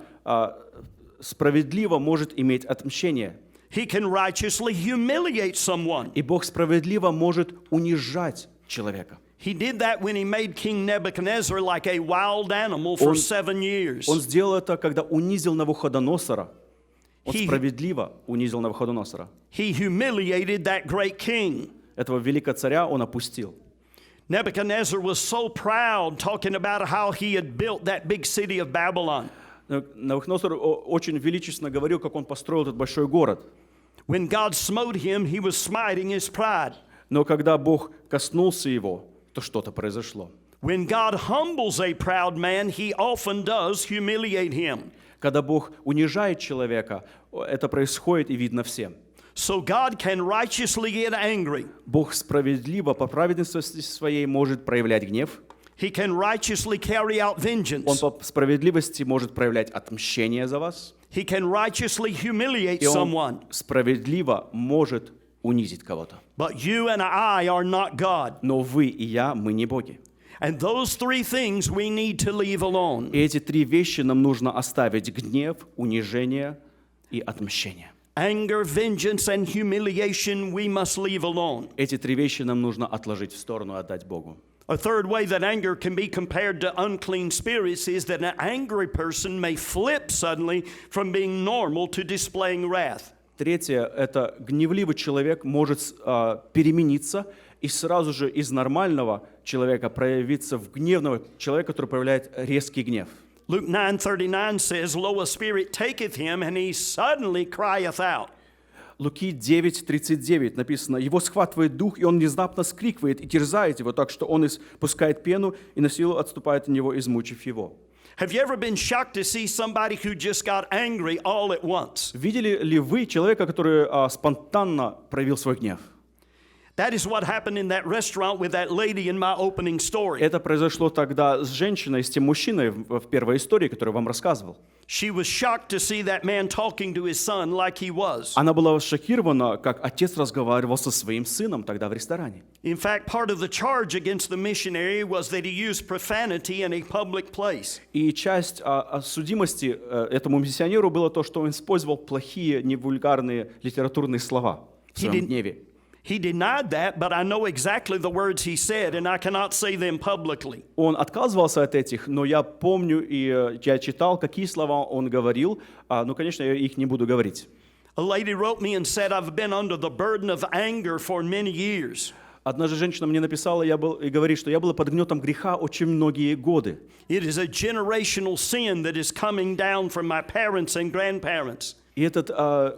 S9: справедливо может иметь отмщение.
S8: He can righteously humiliate someone.
S9: И Бог справедливо может унижать человека.
S8: He did that when he made King Nebuchadnezzar like a wild animal for 7 years.
S9: Он сделал это, когда унизил Навуходоносора. Он справедливо унизил Навуходоносора.
S8: He humiliated that great king.
S9: Этого великого царя он опустил.
S8: Nebuchadnezzar was so proud, talking about how he had built that big city of Babylon.
S9: Навуходоносор очень величественно говорил, как он построил этот большой город.
S8: When God smote him, he was smiting his pride.
S9: Но когда Бог коснулся его, то что-то произошло.
S8: When God humbles a proud man, he often does humiliate him.
S9: Когда Бог унижает человека, это происходит и видно всем.
S8: So God can righteously get angry.
S9: Бог справедливо, по праведности своей может проявлять гнев.
S8: He can righteously carry out vengeance.
S9: Он по справедливости может проявлять отмщение за вас.
S8: He can righteously humiliate
S9: И он
S8: someone.
S9: справедливо может унизить кого-то.
S8: But you and I are not God.
S9: Но вы и я, мы не боги.
S8: And those three things we need to leave alone.
S9: И эти 3 вещи нам нужно оставить: гнев, унижение и отмщение.
S8: Anger, vengeance, and humiliation we must leave alone.
S9: Эти 3 вещи нам нужно отложить в сторону и отдать Богу.
S8: A third way that anger can be compared to unclean spirits is that an angry person may flip suddenly from being normal to displaying wrath.
S9: Третье – это гневливый человек может перемениться и сразу же из нормального человека проявиться в гневного человека, который проявляет резкий гнев.
S8: Luke 9:39 says, "Lo, a spirit taketh him, and he suddenly crieth out."
S9: Луки 9:39 написано: «Его схватывает дух, и он внезапно скрикивает и терзает его, так что он испускает пену и на силу отступает от него, измучив его».
S8: Have you ever been shocked to see somebody who just got angry all at once?
S9: Видели ли вы человека, который спонтанно проявил свой гнев?
S8: That is what happened in that restaurant with that lady in my opening story.
S9: Это произошло тогда с женщиной, с тем мужчиной в первой истории, которую я вам рассказывал.
S8: She was shocked to see that man talking to his son like he was.
S9: Она была шокирована, как отец разговаривал со своим сыном тогда в ресторане.
S8: In fact, part of the charge against the missionary was that he used profanity in a public place.
S9: И часть судимости этому миссионеру было то, что он использовал плохие, невульгарные литературные слова в своем гневе.
S8: He denied that, but I know exactly the words he said, and I cannot say them publicly.
S9: Он отказывался от этих, но я помню и я читал, какие слова он говорил, но, конечно, я их не буду говорить.
S8: A lady wrote me and said, "I've been under the burden of anger for many years."
S9: Однажды женщина мне написала и говорит, что я была под гнетом греха очень многие годы.
S8: It is a generational sin that is coming down from my parents and grandparents.
S9: И этот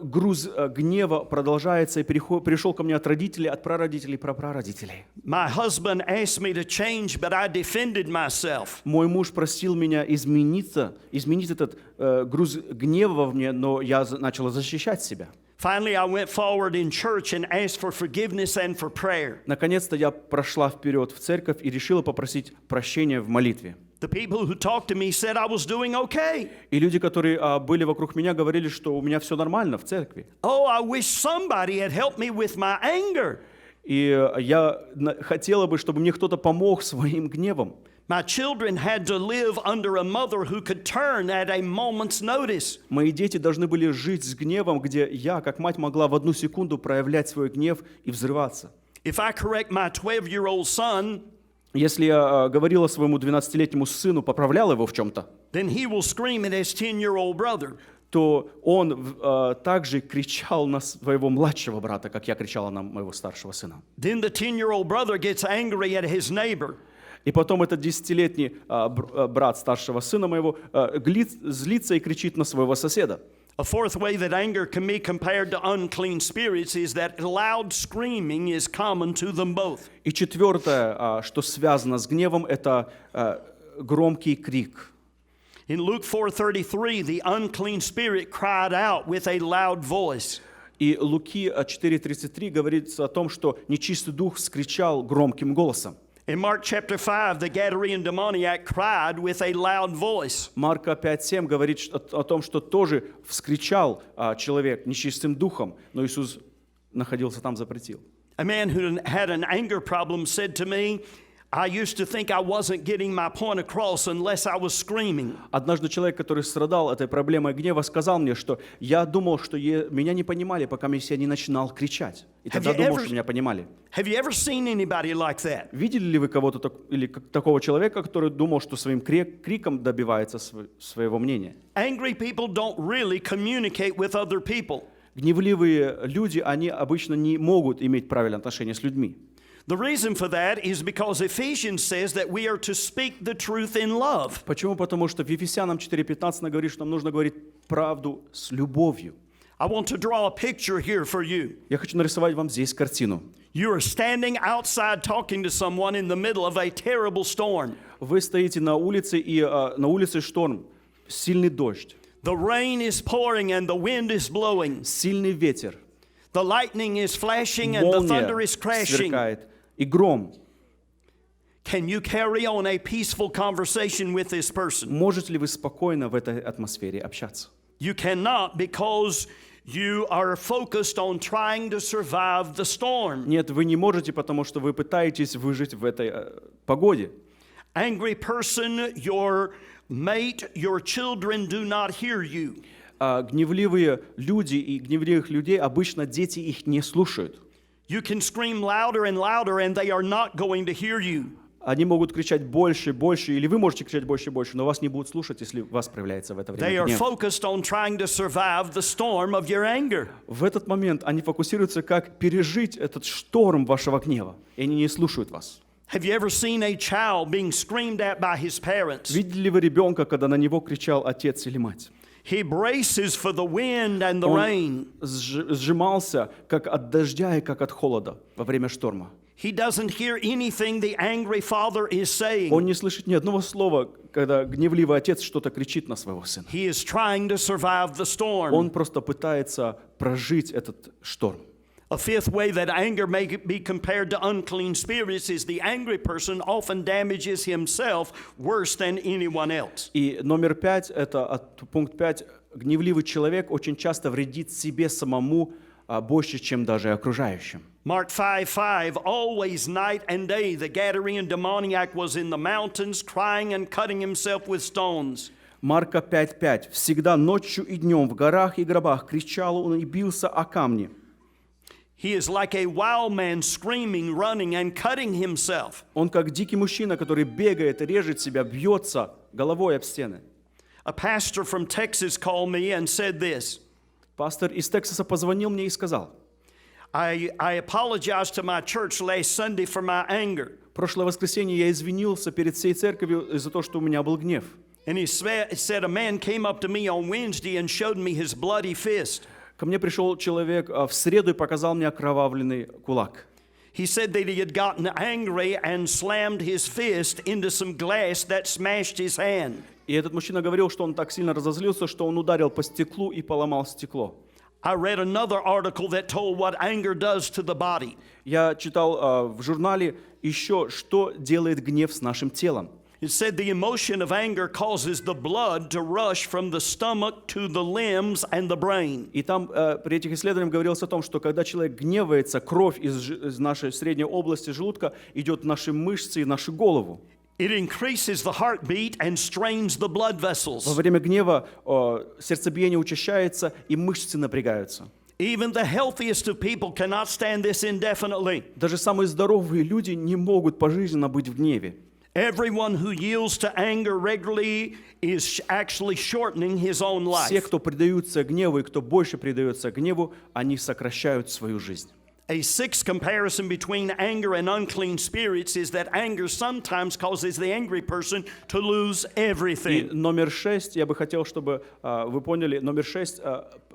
S9: груз гнева продолжается и пришел ко мне от родителей, от прародителей, прапрародителей.
S8: My husband asked me to change, but I defended myself.
S9: Мой муж просил меня изменить этот груз гнева во мне, но я начала защищать себя.
S8: Finally, I went forward in church and asked for forgiveness and for prayer.
S9: Наконец-то я прошла вперед в церковь и решила попросить прощения в молитве.
S8: The people who talked to me said I was doing okay.
S9: И люди, которые были вокруг меня, говорили, что у меня все нормально в церкви.
S8: Oh, I wish somebody had helped me with my anger.
S9: И я хотела бы, чтобы мне кто-то помог своим гневом.
S8: My children had to live under a mother who could turn at a moment's notice.
S9: Мои дети должны были жить с гневом, где я, как мать, могла в одну секунду проявлять свой гнев и взрываться.
S8: If I correct my 12-year-old son,
S9: Если я говорила своему 12-летнему сыну, поправлял его в чем-то,
S8: then he will scream at his 10-year-old brother.
S9: то он также кричал на своего младшего брата, как я кричала на моего старшего сына.
S8: Then the 10-year-old brother gets angry at his neighbor.
S9: И потом этот 10-летний брат старшего сына моего злится и кричит на своего соседа.
S8: A fourth way that anger can be compared to unclean spirits is that loud screaming is common to them both.
S9: И четвертое, что связано с гневом, это громкий крик.
S8: In Luke 4:33, the unclean spirit cried out with a loud voice.
S9: И Луки 4:33 говорится о том, что нечистый дух вскричал громким голосом.
S8: In Mark chapter 5, the Gadarene demoniac cried with a loud voice.
S9: Марка 5:7 говорит о том, что тоже вскричал человек нечистым духом, но Иисус находился там, запретил.
S8: A man who had an anger problem said to me, I used to think I wasn't getting my point across unless I was screaming.
S9: Однажды человек, который страдал этой проблемой гнева, сказал мне, что я думал, что меня не понимали, пока я не начинал кричать. И тогда думал, что меня понимали.
S8: Have you ever seen anybody like that?
S9: Видели ли вы кого-то или такого человека, который думал, что своим криком добивается своего мнения?
S8: Angry people don't really communicate with other people.
S9: Гневливые люди, они обычно не могут иметь правильное отношение с людьми.
S8: The reason for that is because Ephesians says that we are to speak the truth in love.
S9: Почему? Потому что в Ефесянам 4:15 говорит, что нам нужно говорить правду с любовью.
S8: I want to draw a picture here for you.
S9: Я хочу нарисовать вам здесь картину.
S8: You are standing outside talking to someone in the middle of a terrible storm.
S9: Вы стоите на улице, и на улице шторм, сильный дождь.
S8: The rain is pouring and the wind is blowing.
S9: Сильный ветер.
S8: The lightning is flashing and the thunder is crashing.
S9: Сверкает, и гром.
S8: Can you carry on a peaceful conversation with this person?
S9: Можете ли вы спокойно в этой атмосфере общаться?
S8: You cannot, because you are focused on trying to survive the storm.
S9: Нет, вы не можете, потому что вы пытаетесь выжить в этой погоде.
S8: Angry person, your mate, your children do not hear you.
S9: Гневливые люди и гневливых людей обычно дети их не слушают.
S8: You can scream louder and louder and they are not going to hear you.
S9: Они могут кричать больше, больше, или вы можете кричать больше, больше, но вас не будут слушать, если у вас проявляется в это
S8: They
S9: время
S8: are
S9: гнев.
S8: focused on trying to survive the storm of your anger.
S9: В этот момент они фокусируются, как пережить этот шторм вашего гнева, и они не слушают вас.
S8: Have you ever seen a child being screamed at by his parents?
S9: Видели ли вы ребенка, когда на него кричал отец или мать?
S8: He braces for the wind and the rain.
S9: Он сжимался, как от дождя и как от холода во время шторма.
S8: He doesn't hear anything the angry father is saying.
S9: Он не слышит ни одного слова, когда гневливый отец что-то кричит на своего сына.
S8: He is trying to survive the storm.
S9: Он просто пытается прожить этот шторм.
S8: A fifth way that anger may be compared to unclean spirits is the angry person often damages himself worse than anyone else.
S9: И номер 5, это пункт 5, гневливый человек очень часто вредит себе самому больше, чем даже окружающим.
S8: Mark 5:5, always night and day the Gadarene demoniac was in the mountains crying and cutting himself with stones.
S9: Марка 5:5. Всегда ночью и днем в горах и гробах кричал он и бился о камни.
S8: He is like a wild man screaming, running and cutting himself.
S9: Он как дикий мужчина, который бегает и режет себя, бьется головой об стены.
S8: A pastor from Texas called me and said this.
S9: Пастор из Тексаса позвонил мне и сказал:
S8: I apologized to my church last Sunday for my anger.
S9: Прошлое воскресенье я извинился перед всей церковью за то, что у меня был гнев.
S8: And he said a man came up to me on Wednesday and showed me his bloody fist.
S9: Ко мне пришел человек в среду и показал мне окровавленный кулак.
S8: He said that he had gotten angry and slammed his fist into some glass that smashed his hand.
S9: И этот мужчина говорил, что он так сильно разозлился, что он ударил по стеклу и поломал стекло.
S8: I read another article that told what anger does to the body.
S9: Я читал в журнале еще, что делает гнев с нашим телом.
S8: It said the emotion of anger causes the blood to rush from the stomach to the limbs and the brain.
S9: И там при этих исследованиях говорилось о том, что когда человек гневается, кровь из нашей средней области желудка идет в наши мышцы и в нашу голову.
S8: It increases the heartbeat and strains the blood vessels.
S9: Во время гнева сердцебиение учащается и мышцы напрягаются.
S8: Even the healthiest of people cannot stand this indefinitely.
S9: Даже самые здоровые люди не могут пожизненно быть в гневе.
S8: Everyone who yields to anger regularly is actually shortening his own life.
S9: Все, кто предаются гневу и кто больше предается гневу, они сокращают свою жизнь.
S8: A sixth comparison between anger and unclean spirits is that anger sometimes causes the angry person to lose
S9: И
S8: everything.
S9: номер 6, я бы хотел, чтобы вы поняли, номер 6,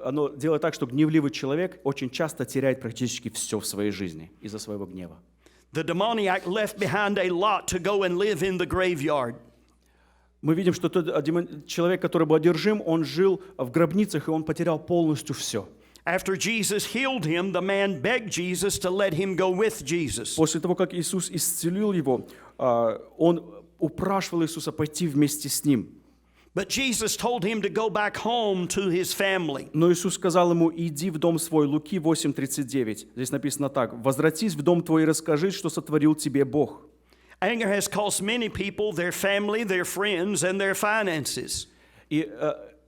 S9: оно делает так, что гневливый человек очень часто теряет практически все в своей жизни из-за своего гнева.
S8: The demoniac left behind a lot to go and live in the graveyard.
S9: Мы видим, что тот человек, который был одержим, он жил в гробницах, и он потерял полностью все.
S8: After Jesus healed him, the man begged Jesus to let him go with Jesus.
S9: После того, как Иисус исцелил его, он упрашивал Иисуса пойти вместе с ним.
S8: But Jesus told him to go back home to his family.
S9: Но Иисус сказал ему: иди в дом свой. Луки 8:39. Здесь написано так: возвратись в дом твой и расскажи, что сотворил тебе Бог.
S8: Anger has cost many people their family, their friends, and their finances.
S9: И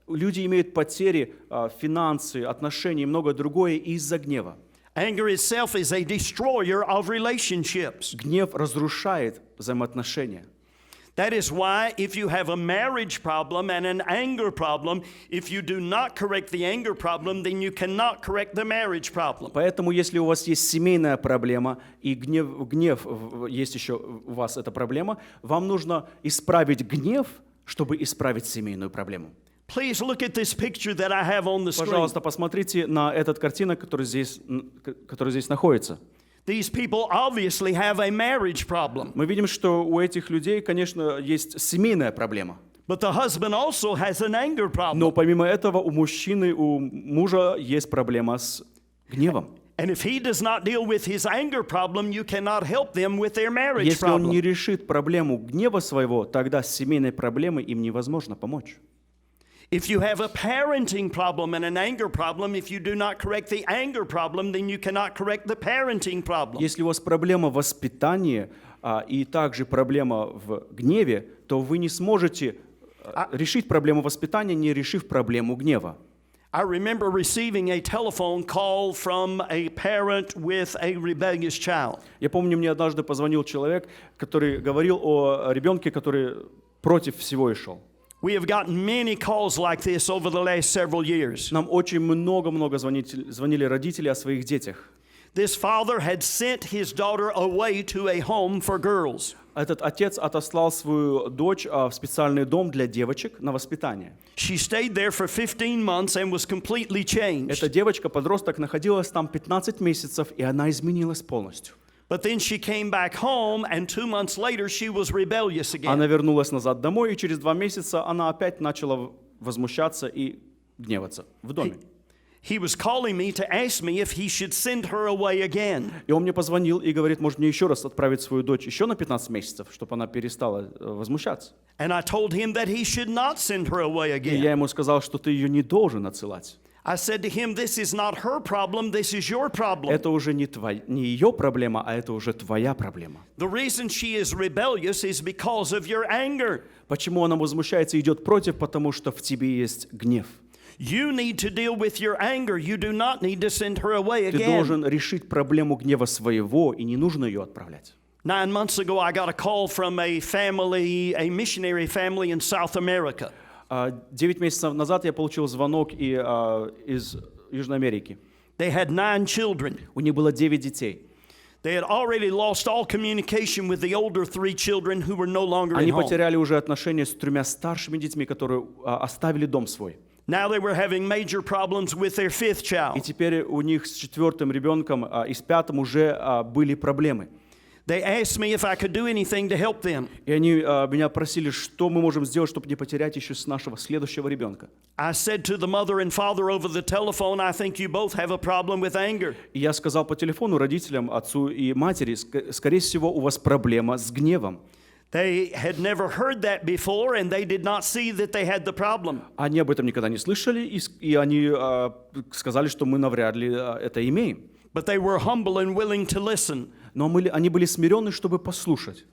S9: люди имеют потери, финансы, отношения и многое другое из-за гнева.
S8: Anger itself is a destroyer of relationships.
S9: Гнев разрушает взаимоотношения.
S8: That is why if you have a marriage problem and an anger problem, if you do not correct the anger problem, then you cannot correct the marriage problem.
S9: Поэтому, если у вас есть семейная проблема и гнев есть еще у вас эта проблема, вам нужно исправить гнев, чтобы исправить семейную проблему.
S8: Please look at this picture that I have on the screen.
S9: Пожалуйста, посмотрите на этот картинок, который здесь находится.
S8: These people obviously have a marriage problem.
S9: Мы видим, что у этих людей, конечно, есть семейная проблема.
S8: But the husband also has an anger problem.
S9: Но помимо этого у мужчины, у мужа есть проблема с гневом.
S8: And if he does not deal with his anger problem, you cannot help them with their marriage
S9: Если он не
S8: problem.
S9: решит проблему гнева своего, тогда с семейной проблемой им невозможно помочь.
S8: If you have a parenting problem and an anger problem, if you do not correct the anger problem, then you cannot correct the parenting problem.
S9: Если у вас проблема воспитания и также проблема в гневе, то вы не сможете решить проблему воспитания, не решив проблему гнева.
S8: I remember receiving a telephone call from a parent with a rebellious child.
S9: Я помню, мне однажды позвонил человек, который говорил о ребенке, который против всего и шел.
S8: We have gotten many calls like this over the last several years.
S9: Нам очень много звонили родители о своих детях.
S8: This father had sent his daughter away to a home for girls.
S9: Этот отец отослал свою дочь в специальный дом для девочек на воспитание.
S8: She stayed there for 15 months and was completely changed.
S9: Эта девочка-подросток находилась там 15 месяцев, и она изменилась полностью.
S8: But then she came back home, and 2 months later she was rebellious again.
S9: Она вернулась назад домой, и через 2 месяца она опять начала возмущаться и гневаться в доме.
S8: He was calling me to ask me if he should send her away again.
S9: И он мне позвонил и говорит: может, мне еще раз отправить свою дочь еще на 15 месяцев, чтобы она перестала возмущаться.
S8: And I told him that he should not send her away
S9: И я
S8: again.
S9: ему сказал, что ты ее не должен отсылать.
S8: I said to him, this is not her problem, this is your problem.
S9: Это уже не ее проблема, а это уже твоя проблема.
S8: The reason she is rebellious is because of your anger.
S9: Почему она возмущается и идет против? Потому что в тебе есть гнев.
S8: You need to deal with your anger. You do not need to send her away
S9: Ты
S8: again.
S9: должен решить проблему гнева своего, и не нужно ее отправлять.
S8: 9 months ago, I got a call from a family, a missionary family in South America.
S9: 9 месяцев назад я получил звонок из Южной Америки.
S8: They had 9 children.
S9: У них было 9 детей.
S8: They had already lost all communication with the older 3 children who were no longer at
S9: Они
S8: home.
S9: потеряли уже отношения с 3 старшими детьми, которые оставили дом свой.
S8: Now they were having major problems with their 5th
S9: И
S8: child.
S9: теперь у них с 4-м ребенком и с 5-м уже были проблемы.
S8: They asked me if I could do anything to help them.
S9: И они меня просили, что мы можем сделать, чтобы не потерять еще с нашего следующего ребенка.
S8: I said to the mother and father over the telephone, I think you both have a problem with anger.
S9: И я сказал по телефону родителям, отцу и матери: скорее всего, у вас проблема с гневом.
S8: They had never heard that before, and they did not see that they had the problem.
S9: Они об этом никогда не слышали, и они сказали, что мы навряд ли это имеем.
S8: But they were humble and willing to listen.
S9: Но они были смирены, чтобы послушать.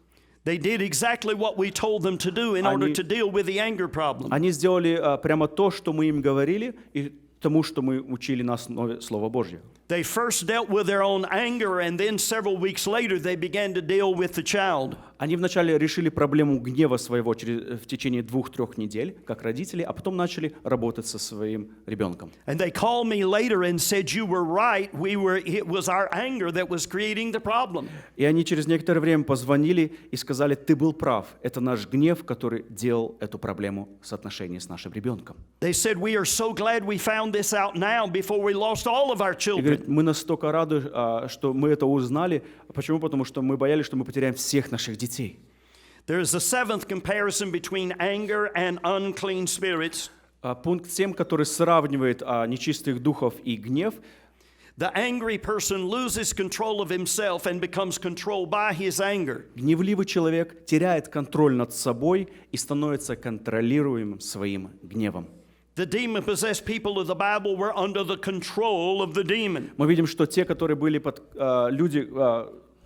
S8: They did exactly what we told them to do in order to deal with the anger problem.
S9: Они сделали прямо то, что мы им говорили, и тому, что мы учили на основе Слова Божьего.
S8: They first dealt with their own anger, and then several weeks later they began to deal with the child.
S9: Они вначале решили проблему гнева своего в течение 2-3 недель, как родители, а потом начали работать со своим ребенком.
S8: And they called me later and said, "You were right. It was our anger that was creating the problem."
S9: И они через некоторое время позвонили и сказали: ты был прав, это наш гнев, который делал эту проблему соотношения с нашим ребенком.
S8: They said, "We are so glad we found this out now before we lost all of our
S9: И
S8: children."
S9: говорит, мы настолько рады, что мы это узнали. Почему? Потому что мы боялись, что мы потеряем всех наших детей.
S8: There is a seventh comparison between anger and unclean spirits.
S9: Пункт 7, который сравнивает нечистых духов и гнев.
S8: The angry person loses control of himself and becomes controlled by his anger.
S9: Гневливый человек теряет контроль над собой и становится контролируемым своим гневом.
S8: The demon-possessed people of the Bible were under the control of the demon.
S9: Мы видим, что те, которые были люди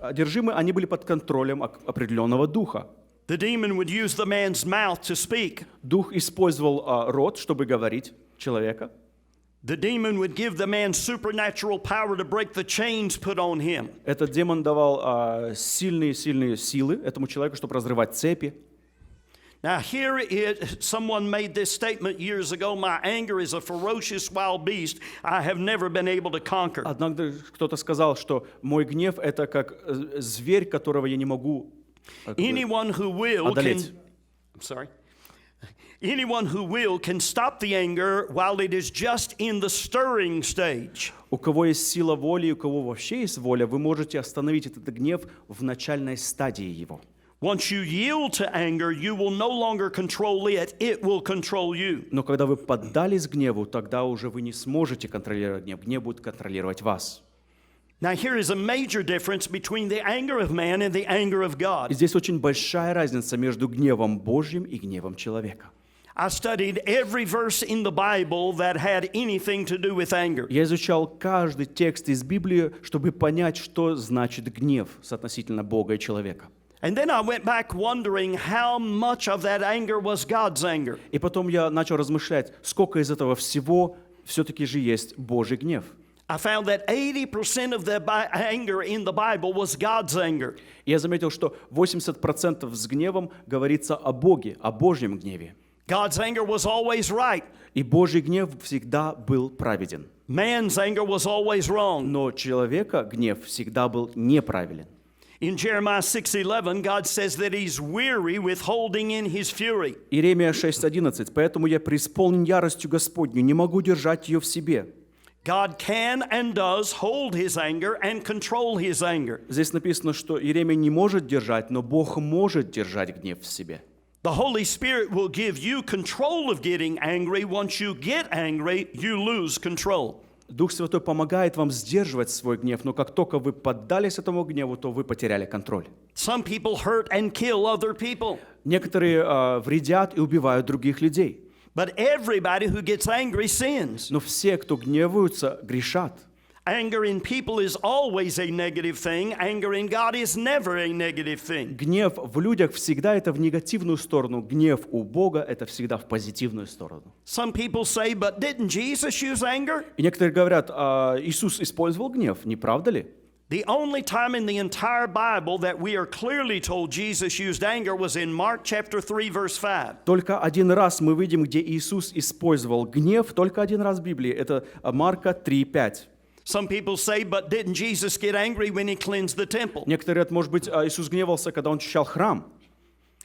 S9: одержимы, они были под контролем определенного духа.
S8: The demon would use the man's mouth to speak.
S9: Дух использовал рот, чтобы говорить человека.
S8: The demon would give the man supernatural power to break the chains put on him.
S9: Этот демон давал сильные силы этому человеку, чтобы разрывать цепи.
S8: Now someone made this statement years ago, "My anger is a ferocious wild beast I have never been able to conquer."
S9: Однажды кто-то сказал, что мой гнев — это как зверь, которого я не могу
S8: Anyone who will can stop the anger while it is just in the stirring stage.
S9: У кого есть сила воли, у кого вообще есть воля, вы можете остановить этот гнев в начальной стадии его.
S8: Once you yield to anger, you will no longer control it, it will control you.
S9: Но когда вы поддались гневу, тогда уже вы не сможете контролировать гнев. Гнев будет контролировать вас.
S8: Now here is a major difference between the anger of man and the anger of God.
S9: И здесь очень большая разница между гневом Божьим и гневом человека.
S8: I studied every verse in the Bible that had anything to do with anger.
S9: Я изучал каждый текст из Библии, чтобы понять, что значит гнев относительно Бога и человека.
S8: And then I went back wondering how much of that anger was God's anger.
S9: И потом я начал размышлять, сколько из этого всего все-таки же есть Божий гнев.
S8: I found that 80% of the anger in the Bible was God's anger.
S9: Я заметил, что 80% с гневом говорится о Боге, о Божьем гневе.
S8: God's anger was always right.
S9: И Божий гнев всегда был праведен.
S8: Man's anger was always wrong.
S9: Но человека гнев всегда был неправеден.
S8: In Jeremiah 6:11, God says that he's weary with holding in his fury.
S9: Иеремия 6:11. Поэтому я преисполнен яростью Господню, не могу держать ее в себе.
S8: God can and does hold his anger and control his anger.
S9: Здесь написано, что Иеремия не может держать, но Бог может держать гнев в себе.
S8: The Holy Spirit will give you control of getting angry. Once you get angry, you lose control.
S9: Дух Святой помогает вам сдерживать свой гнев, но как только вы поддались этому гневу, то вы потеряли контроль.
S8: Some people hurt and kill other people.
S9: Некоторые вредят и убивают других людей.
S8: But everybody who gets angry sins.
S9: Но все, кто гневаются, грешат.
S8: Anger in people is always a negative thing. Anger in God is never a negative thing.
S9: Gniew w ludziach всегда это в негативную сторону. Гнев у Бога это всегда в позитивную сторону.
S8: Some people say, but didn't Jesus use anger?
S9: И некоторые говорят, Иисус использовал гнев, не правда ли?
S8: The only time in the entire Bible that we are clearly told Jesus used anger was in Mark chapter 3 verse 5.
S9: Только один раз мы видим, где Иисус использовал гнев, только один раз в Библии. Это Марка 3:5.
S8: Some people say, but didn't Jesus get angry when he cleansed the temple?
S9: Некоторые говорят, может быть, Иисус гневался, когда он очищал храм.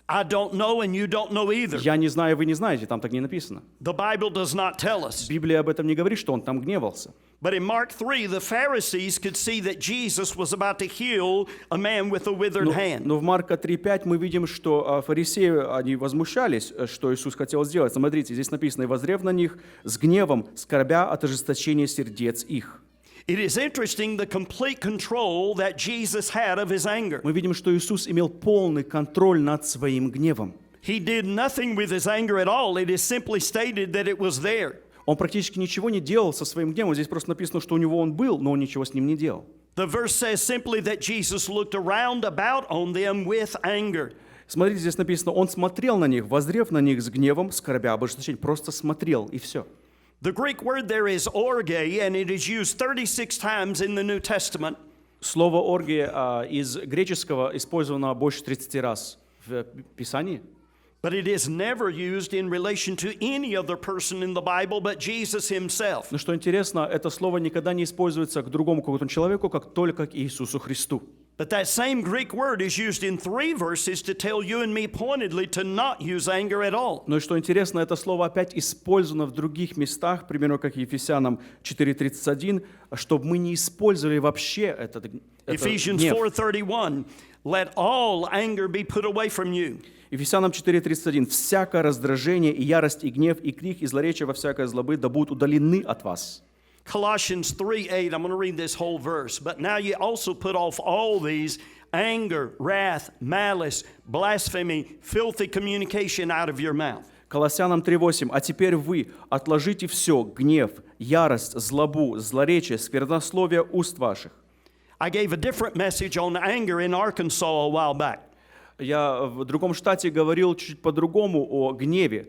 S8: I don't know and you don't know either.
S9: Я не знаю, вы не знаете, там так не написано.
S8: The Bible does not tell us.
S9: Библия об этом не говорит, что он там гневался.
S8: But in Mark 3, the Pharisees could see that Jesus was about to heal a man with a withered hand.
S9: Но в Марка 3:5 мы видим, что фарисеи, они возмущались, что Иисус хотел сделать. Смотрите, здесь написано, «И воззрев на них с гневом, скорбя от ожесточения сердец их».
S8: It is interesting the complete control that Jesus had of his anger.
S9: Мы видим, что Иисус имел полный контроль над своим гневом.
S8: He did nothing with his anger at all. It is simply stated that it was there.
S9: Он практически ничего не делал со своим гневом. Здесь просто написано, что у него он был, но он ничего с ним не делал.
S8: The verse says simply that Jesus looked around about on them with anger.
S9: Смотрите, здесь написано, он смотрел на них, воззрев на них с гневом, скорбя. Обозначение просто смотрел, и все.
S8: The Greek word there is orge, and it is used 36 times in the New Testament.
S9: Слово «оргия» из греческого использовано больше 30 раз в Писании.
S8: But it is never used in relation to any other person in the Bible but Jesus himself.
S9: Но что интересно, это слово никогда не используется к другому какому-то человеку, как только к Иисусу Христу.
S8: But that same Greek word is used in 3 verses to tell you and me pointedly to not use anger at all.
S9: Но и что интересно, это слово опять использовано в других местах, примерно как Ефесянам 4:31, чтобы мы не использовали вообще этот
S8: Ephesians
S9: гнев.
S8: 4:31, let all anger be put away from you.
S9: Ефесянам 4:31, всякое раздражение и ярость и гнев и крик и злоречие во всякой злобы да будут удалены от вас.
S8: Colossians 3:8, I'm going to read this whole verse. But now you also put off all these anger, wrath, malice, blasphemy, filthy communication out of your mouth.
S9: Колоссянам 3:8, а теперь вы отложите все, гнев, ярость, злобу, злоречие, сквернословие уст ваших.
S8: I gave a different message on anger in Arkansas a while back.
S9: Я в другом штате говорил чуть по-другому о гневе.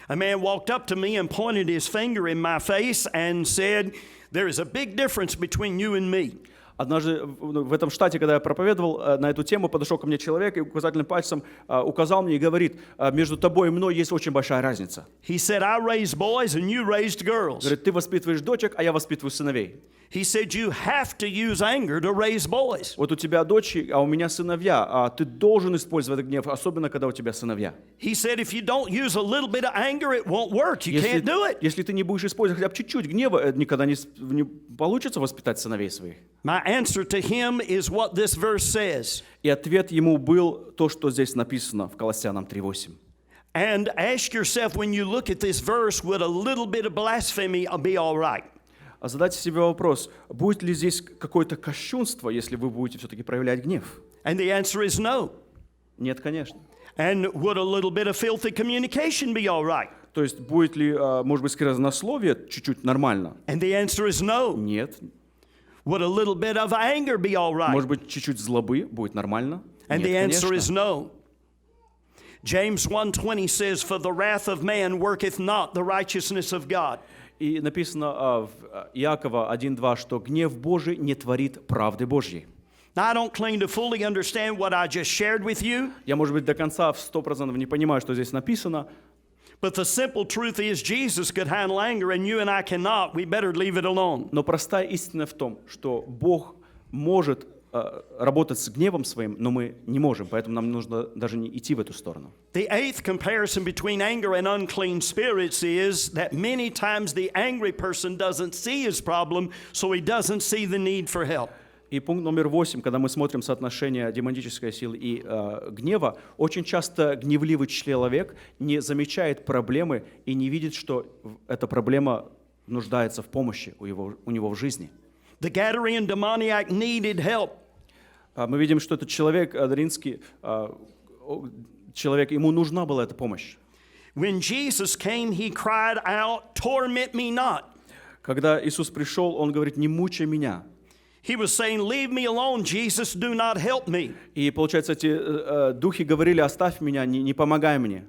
S8: A man walked up to me and pointed his finger in my face and said, there is a big difference between you and me.
S9: Однажды в этом штате, когда я проповедовал на эту тему, подошел ко мне человек и указательным пальцем указал мне и говорит, между тобой и мной есть очень большая разница.
S8: He said, I raised boys and you raised girls.
S9: Говорит, ты воспитываешь дочек, а я воспитываю сыновей.
S8: He said, you have to use anger to raise boys.
S9: Вот у тебя дочери, а у меня сыновья, а ты должен использовать гнев, особенно когда у тебя сыновья.
S8: He said, if you don't use a little bit of anger, it won't work. You can't do it.
S9: Если ты не будешь использовать хотя бы чуть-чуть гнева, никогда не получится воспитать сыновей своих.
S8: My answer to him is what this verse says.
S9: И ответ ему был то, что здесь написано в Колоссянам 3:8.
S8: And ask yourself when you look at this verse, would a little bit of blasphemy be all right?
S9: А задайте себе вопрос, будет ли здесь какое-то кощунство, если вы будете все-таки проявлять гнев?
S8: And the answer is no.
S9: Нет, конечно.
S8: And would a little bit of filthy communication be all right?
S9: То есть будет ли, может быть, сквернословие чуть-чуть нормально?
S8: And the answer is no.
S9: Нет.
S8: Would a little bit of anger be all right?
S9: Может быть, чуть-чуть злобы будет нормально?
S8: And the
S9: Нет,
S8: answer is
S9: конечно.
S8: no. James 1:20 says, for the wrath of man worketh not the righteousness of God.
S9: И написано в Иакова 1:2, что гнев Божий не творит правды Божьей.
S8: Now, I don't claim to fully understand what I just shared with you,
S9: Я, может быть, до конца в 100% не понимаю, что здесь написано,
S8: but the simple truth is Jesus could handle anger and you and I cannot. We better leave it alone.
S9: но простая истина в том, что Бог может работать с гневом своим, но мы не можем, поэтому нам нужно даже не идти в эту сторону.
S8: The eighth comparison between anger and unclean spirits is that many times the angry person doesn't see his problem, so he doesn't see the need for help.
S9: И пункт номер 8, когда мы смотрим соотношение демонической силы и гнева, очень часто гневливый человек не замечает проблемы и не видит, что эта проблема нуждается в помощи у него в жизни.
S8: The Gadarene demoniac needed help.
S9: Мы видим, что этот человек, даринский человек, ему нужна была эта помощь.
S8: When Jesus came, he cried out, torment me not.
S9: Когда Иисус пришел, он говорит, не мучай меня.
S8: He was saying, leave me alone, Jesus, do not help me.
S9: И, получается, эти духи говорили, оставь меня, не помогай мне.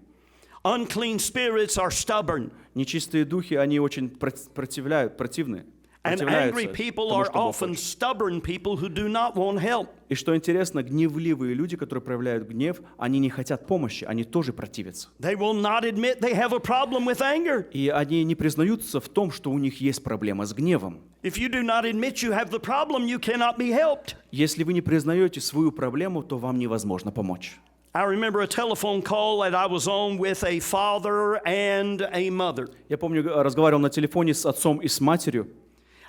S8: Unclean spirits are stubborn.
S9: Нечистые духи, они очень противны.
S8: And angry people are often stubborn people who do not want help.
S9: И что интересно, гневливые люди, которые проявляют гнев, они не хотят помощи, они тоже противятся.
S8: They will not admit they have a problem with anger.
S9: И они не признаются в том, что у них есть проблема с гневом.
S8: If you do not admit you have the problem, you cannot be helped.
S9: Если вы не признаете свою проблему, то вам невозможно помочь.
S8: I remember a telephone call that I was on with a father and a mother.
S9: Я помню, разговаривал на телефоне с отцом и с матерью.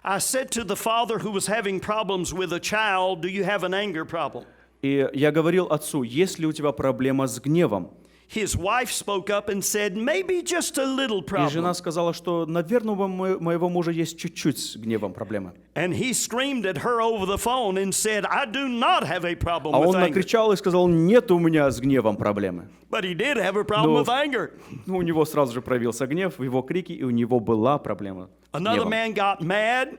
S8: I said to the father who was having problems with a child, do you have an anger problem?
S9: И я говорил отцу, есть ли у тебя проблема с гневом?
S8: His wife spoke up and said, maybe just a little
S9: И жена
S8: problem.
S9: сказала, что, наверное, у моего мужа есть чуть-чуть с гневом проблемы.
S8: And he screamed at her over the phone and said, I do not have a problem
S9: А
S8: with
S9: он
S8: anger.
S9: накричал и сказал, нет у меня с гневом проблемы.
S8: But he did have a problem
S9: No.
S8: with anger.
S9: Ну, у него сразу же проявился гнев в его крике, и у него была проблема с
S8: Another
S9: гневом.
S8: man got mad.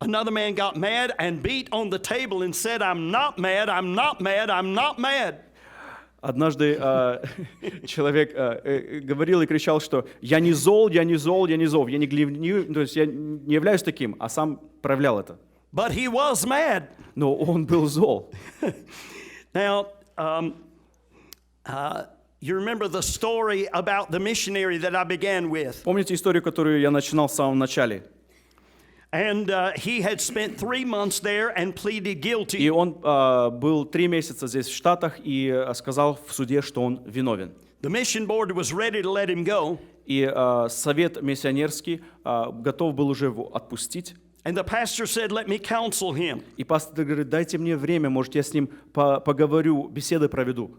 S8: Another man got mad and beat on the table and said, I'm not mad, I'm not mad, I'm not mad.
S9: Однажды человек говорил и кричал, что я не зол, я не зол, я не зол, я не гневню, то есть я не являюсь таким, а сам проявлял это.
S8: But he was mad.
S9: Но он был зол.
S8: Now, you remember the story about the missionary that I began with.
S9: Помните историю, которую я начинал в самом начале?
S8: And he had spent 3 months there and pleaded
S9: И
S8: guilty.
S9: он был 3 месяца здесь в Штатах и сказал в суде, что он виновен.
S8: The mission board was ready to let him go.
S9: И совет миссионерский готов был уже его отпустить.
S8: And the pastor said, let me counsel him.
S9: И пастор говорит, дайте мне время, может, я с ним поговорю, беседы проведу.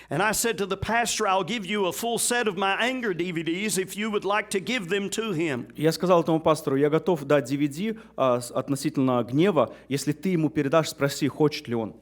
S8: And I said to the pastor, I'll give you a full set of my anger DVDs if you would like to give them to him.
S9: Я сказал этому пастору, я готов дать DVD относительно гнева, если ты ему передашь, спроси, хочет ли он.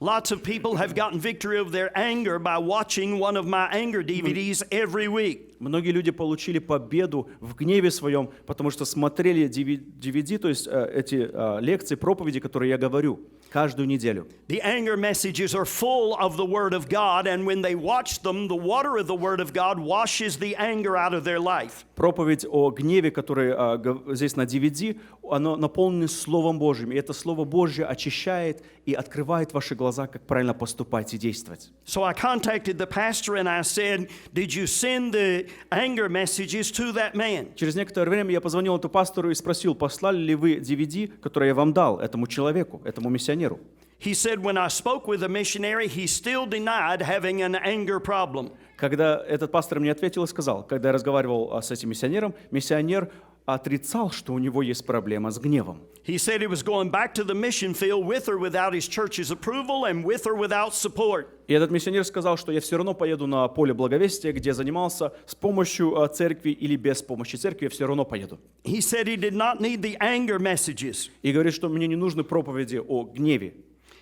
S8: Lots of people have gotten victory of their anger by watching one of my anger DVDs every week.
S9: Многие люди получили победу в гневе своем, потому что смотрели DVD, то есть эти лекции, проповеди, которые я говорю, каждую неделю.
S8: The anger messages are full of the Word of God, and when they watch them, the water of the Word of God washes the anger out of their life.
S9: Проповедь о гневе, которая здесь на DVD, она наполнена Словом Божьим, и это Слово Божье очищает и открывает ваши глаза, как правильно поступать и действовать.
S8: So I contacted the pastor and I said, did you send the anger messages to that man?
S9: Через некоторое время я позвонил этому пастору и спросил, послали ли вы DVD, которое я вам дал, этому человеку, этому миссионеру.
S8: He said, when I spoke with the missionary, he still denied having an anger problem.
S9: Когда этот пастор мне ответил и сказал, когда я разговаривал с этим миссионером, миссионер отрицал, что у него есть проблема с гневом.
S8: He said he was going back to the mission field with or without his church's approval and with or without support.
S9: И этот миссионер сказал, что я все равно поеду на поле благовестия, где занимался с помощью церкви или без помощи церкви, я все равно поеду.
S8: He said he did not need the anger messages.
S9: И говорит, что мне не нужны проповеди о гневе.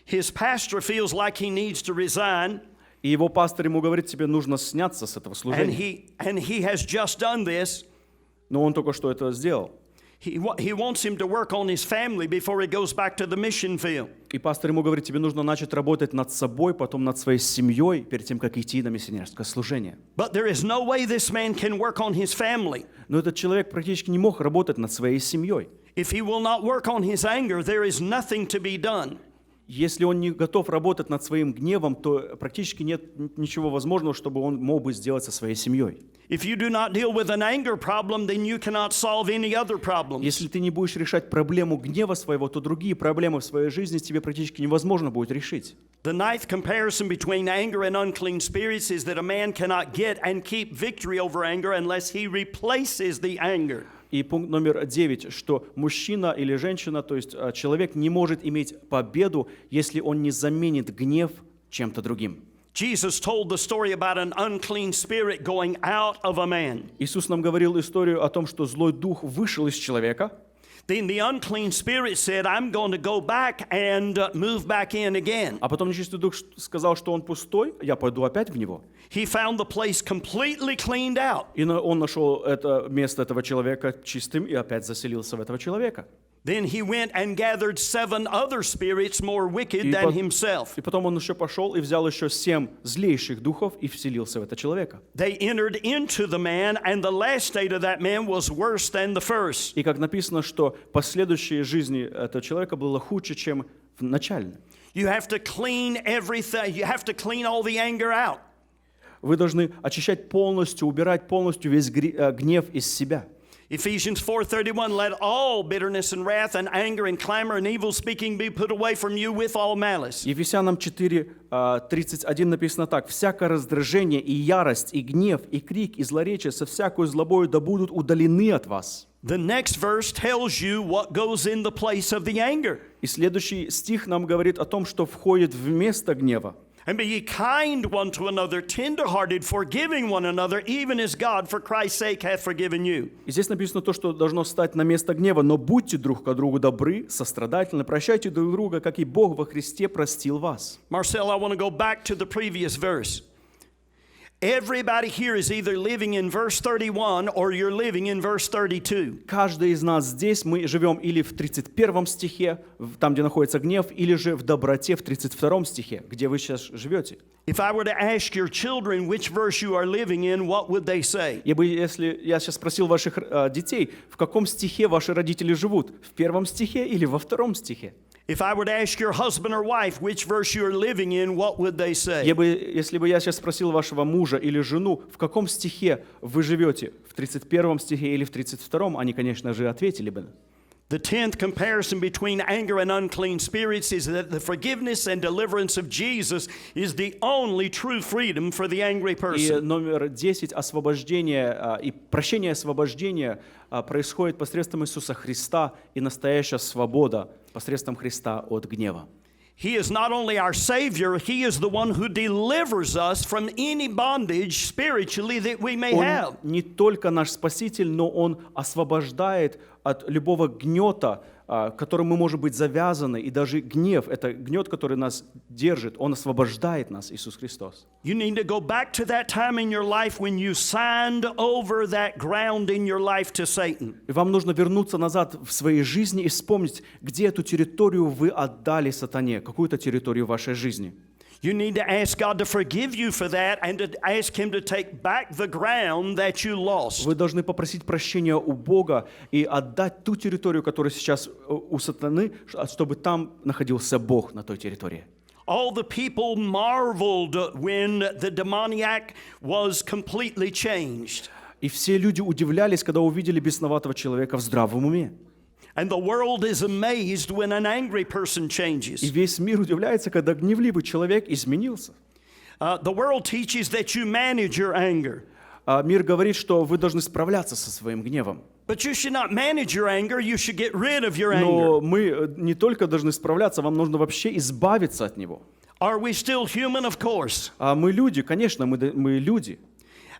S8: His pastor feels like he needs to resign,
S9: И его пастор ему говорит, тебе нужно сняться с этого
S8: and
S9: служения.
S8: he has just done this.
S9: Но он только что это сделал.
S8: He wants him to work on his family before he goes back to the mission field.
S9: И пастор ему говорит, тебе нужно начать работать над собой, потом над своей семьей, перед тем, как идти на миссионерское служение.
S8: But there is no way this man can work on his family.
S9: Но этот человек практически не мог работать над своей семьей.
S8: If he will not work on his anger, there is nothing to be done.
S9: Если он не готов работать над своим гневом, то практически нет ничего возможного, чтобы он мог бы сделать со своей семьей.
S8: If you do not deal with an anger problem, then you cannot solve any other problems.
S9: Если ты не будешь решать проблему гнева своего, то другие проблемы в своей жизни тебе практически невозможно будет решить.
S8: The ninth comparison between anger and unclean spirits is that a man cannot get and keep victory over anger unless he replaces the anger.
S9: И пункт номер 9, что мужчина или женщина, то есть человек не может иметь победу, если он не заменит гнев чем-то другим.
S8: Jesus told the story about an unclean spirit going out of a man.
S9: Иисус нам говорил историю о том, что злой дух вышел из человека,
S8: Then the unclean spirit said, I'm going to go back and move back in again.
S9: а потом нечистый дух сказал, что он пустой, я пойду опять в него.
S8: He found the place completely cleaned out.
S9: И он нашел это место этого человека чистым и опять заселился в этого человека.
S8: Then he went and gathered 7 other spirits more wicked than himself.
S9: И потом он еще пошел и взял еще 7 злейших духов и вселился в этого человека.
S8: They entered into the man, and the last state of that man was worse than the first.
S9: И как написано, что последующие жизни этого человека было хуже, чем в начальной.
S8: You have to clean everything. You have to clean all the anger out.
S9: Вы должны очищать полностью, убирать полностью весь гнев из себя.
S8: Ephesians 4:31, let all bitterness and wrath and anger and clamor and evil speaking be put away from you with all malice.
S9: Ефесянам 4:31 написано так: «Всякое раздражение и ярость, и гнев, и крик, и злоречие со всякою злобою да будут удалены от вас».
S8: The next verse tells you what goes in the place of the anger.
S9: И следующий стих нам говорит о том, что входит вместо гнева.
S8: And be ye kind one to another, tenderhearted, forgiving one another, even as God for Christ's sake hath forgiven you.
S9: И здесь написано то, что должно стать на место гнева. Но будьте друг к другу добры, сострадательны, прощайте друг друга, как и Бог во Христе простил вас.
S8: Marcel, I want to go back to the previous verse. Everybody here is either living in verse 31 or you're living in verse 32.
S9: Каждый из нас здесь, мы живем или в 31 стихе, там, где находится гнев, или же в доброте в 32 стихе, где вы сейчас живете.
S8: If I were to ask your children which verse you are living in, what would they say?
S9: Если я сейчас спросил ваших детей, в каком стихе ваши родители живут, в первом стихе или во втором стихе?
S8: If I were to ask your husband or wife which verse you are living in, what would they say?
S9: Если бы я сейчас спросил вашего мужа или жену, в каком стихе вы живете, в 31 стихе или в 32, они, конечно же, ответили бы.
S8: The 10th comparison between anger and unclean spirits is that the forgiveness and deliverance of Jesus is the only true freedom for the angry
S9: И
S8: person.
S9: номер 10, освобождение и прощение освобождения происходит посредством Иисуса Христа, и настоящая свобода посредством Христа от гнева.
S8: He is not only our Savior, He is the one who delivers us from any bondage spiritually that we may have.
S9: Он не только наш Спаситель, но Он освобождает от любого гнета, которым мы можем быть завязаны, и даже гнев, это гнет, который нас держит, Он освобождает нас, Иисус Христос.
S8: You need to go back to that time in your life when you signed over that ground in your life to Satan.
S9: И вам нужно вернуться назад в своей жизни и вспомнить, где эту территорию вы отдали сатане, какую-то территорию вашей жизни.
S8: You need to ask God to forgive you for that and to ask Him to take back the ground that you lost.
S9: Вы должны попросить прощения у Бога и отдать ту территорию, которая сейчас у сатаны, чтобы там находился Бог на той территории.
S8: All the people marveled when the demoniac was completely changed.
S9: И все люди удивлялись, когда увидели бесноватого человека в здравом уме.
S8: And the world is amazed when an angry person changes.
S9: И весь мир удивляется, когда гневливый человек изменился.
S8: The world teaches that you manage your anger.
S9: Мир говорит, что вы должны справляться со своим гневом.
S8: But you should not manage your anger, you should get rid of your anger.
S9: Но мы не только должны справляться, вам нужно вообще избавиться от него.
S8: Are we still human? Of course.
S9: Мы люди, конечно, мы люди.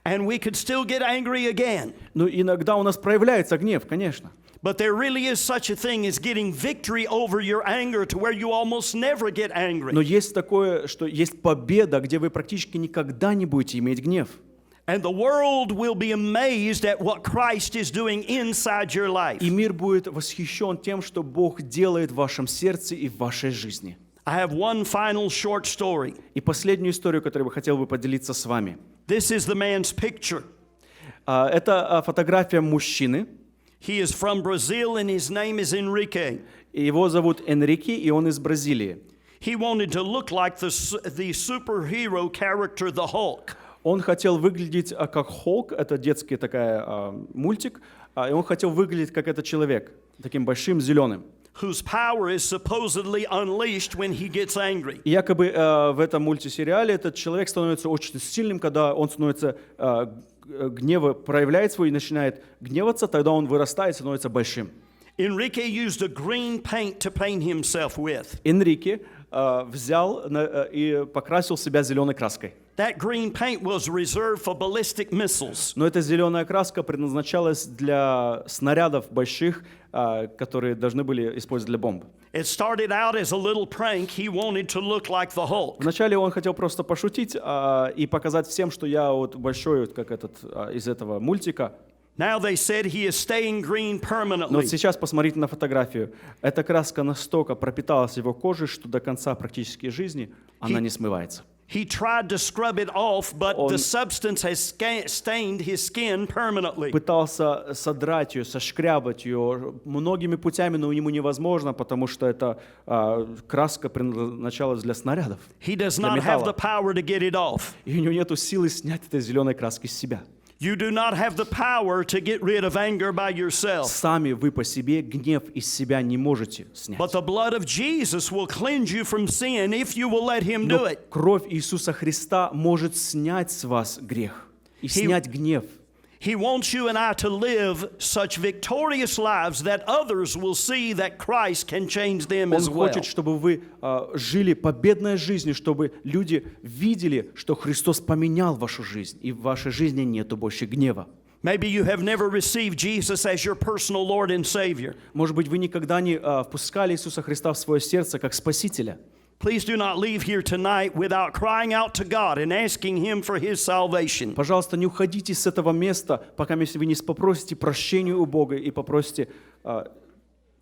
S8: And we could still get angry again.
S9: Но иногда у нас проявляется гнев, конечно.
S8: But there really is such a thing as getting victory over your anger to where you almost never get angry.
S9: Но есть такое, что есть победа, где вы практически никогда не будете иметь гнев.
S8: And the world will be amazed at what Christ is doing inside your life.
S9: И мир будет восхищен тем, что Бог делает в вашем сердце и в вашей жизни.
S8: I have one final short story.
S9: И последнюю историю, которую я хотел бы поделиться с вами.
S8: This is the man's picture.
S9: Это фотография мужчины.
S8: He is from Brazil and his name is Enrique.
S9: Его зовут Энрике, и он из Бразилии.
S8: He wanted to look like the superhero character, the Hulk.
S9: Он хотел выглядеть как Холк, это детский мультик, и он хотел выглядеть как этот человек, таким большим зеленым.
S8: Whose power is supposedly unleashed when he gets angry.
S9: И якобы в этом мультисериале этот человек становится очень сильным, когда он становится гнева, проявляет свой и начинает гневаться, тогда он вырастает и становится большим.
S8: Enrique used a green paint to paint himself with.
S9: Энрике взял и покрасил себя зеленой краской.
S8: That green paint was reserved for ballistic missiles.
S9: Но эта зеленая краска предназначалась для снарядов больших, которые должны были использовать для бомб.
S8: It started out as a little prank. He wanted to look like the Hulk.
S9: Вначале он хотел просто пошутить и показать всем, что я вот большой, вот как этот из этого мультика.
S8: Now they said he is staying green permanently.
S9: Но вот сейчас посмотрите на фотографию. Эта краска настолько пропиталась его кожей, что до конца практически жизни она не смывается.
S8: He tried to scrub it off, but the substance has stained his skin permanently.
S9: Пытался содрать ее, сошкрябать ее многими путями, но ему невозможно, потому что эта краска предназначалась для снарядов.
S8: He does not have the power to get it off.
S9: И у него нету силы снять этой зеленой краски с себя.
S8: You do not have the power to get rid of anger by yourself.
S9: Сами вы по себе гнев из себя не можете снять.
S8: But the blood of Jesus will cleanse you from sin if you will let Him do it.
S9: Кровь Иисуса Христа может снять с вас грех и снять гнев.
S8: He wants you and I to live such victorious lives that others will see that Christ can change them
S9: Он
S8: as well.
S9: хочет, чтобы вы жили победной жизнью, чтобы люди видели, что Христос поменял вашу жизнь, и в вашей жизни нету больше гнева.
S8: Maybe you have never received Jesus as your personal Lord and Savior.
S9: Может быть, вы никогда не впускали Иисуса Христа в свое сердце как Спасителя.
S8: Please do not leave here tonight without crying out to God and asking Him for His salvation.
S9: Пожалуйста, не уходите с этого места, пока если вы не попросите прощения у Бога и попросите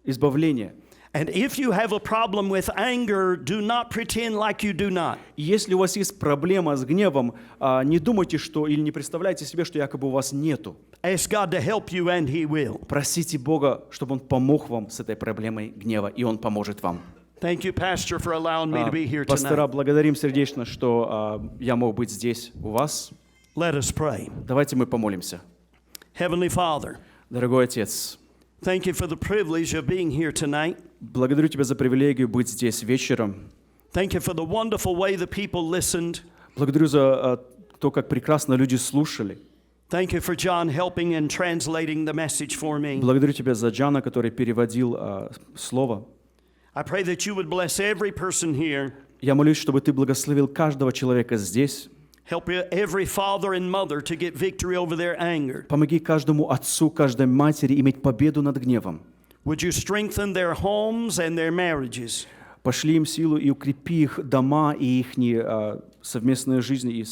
S9: избавления.
S8: And if you have a problem with anger, do not pretend like you do not.
S9: И если у вас есть проблема с гневом, не думайте, что или не представляйте себе, что якобы у вас нету.
S8: Ask God to help you and He will.
S9: Просите Бога, чтобы Он помог вам с этой проблемой гнева, и Он поможет вам.
S8: Thank you, Pastor, for allowing me to be here
S9: Пастора,
S8: tonight.
S9: благодарим сердечно, что я мог быть здесь у вас.
S8: Let us pray.
S9: Давайте мы помолимся.
S8: Heavenly Father,
S9: Дорогой Отец,
S8: thank you for the privilege of being here tonight.
S9: благодарю Тебя за привилегию быть здесь вечером.
S8: Thank you for the wonderful way the people listened.
S9: Благодарю за то, как прекрасно люди слушали.
S8: Thank you for John helping and translating the message for me.
S9: Благодарю Тебя за Джана, который переводил слово.
S8: I pray that you would bless every person here.
S9: Я молюсь, чтобы Ты благословил каждого человека здесь.
S8: Help every father and mother to get victory over their anger.
S9: Помоги каждому отцу, каждой матери иметь победу над гневом.
S8: Would you strengthen their homes and their marriages?
S9: Пошли им силу и укрепи их дома и их совместные жизни.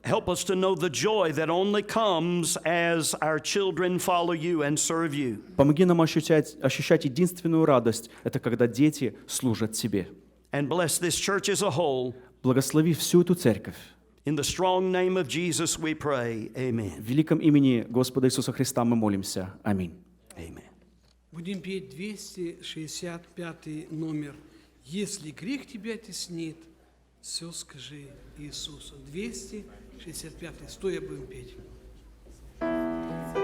S8: Help us to know the joy that only comes as our children follow you and serve you.
S9: Помоги нам ощущать единственную радость, это когда дети служат Тебе.
S8: And bless this church as a whole.
S9: Благослови всю эту церковь.
S8: In the strong name of Jesus we pray. Amen.
S9: В великом имени Господа Иисуса Христа мы молимся. Аминь.
S8: Amen.
S2: Будем петь 265 номер. Если грех тебя теснит, все скажи Иисусу. 265. Стоя будем петь.
S4: Иисус,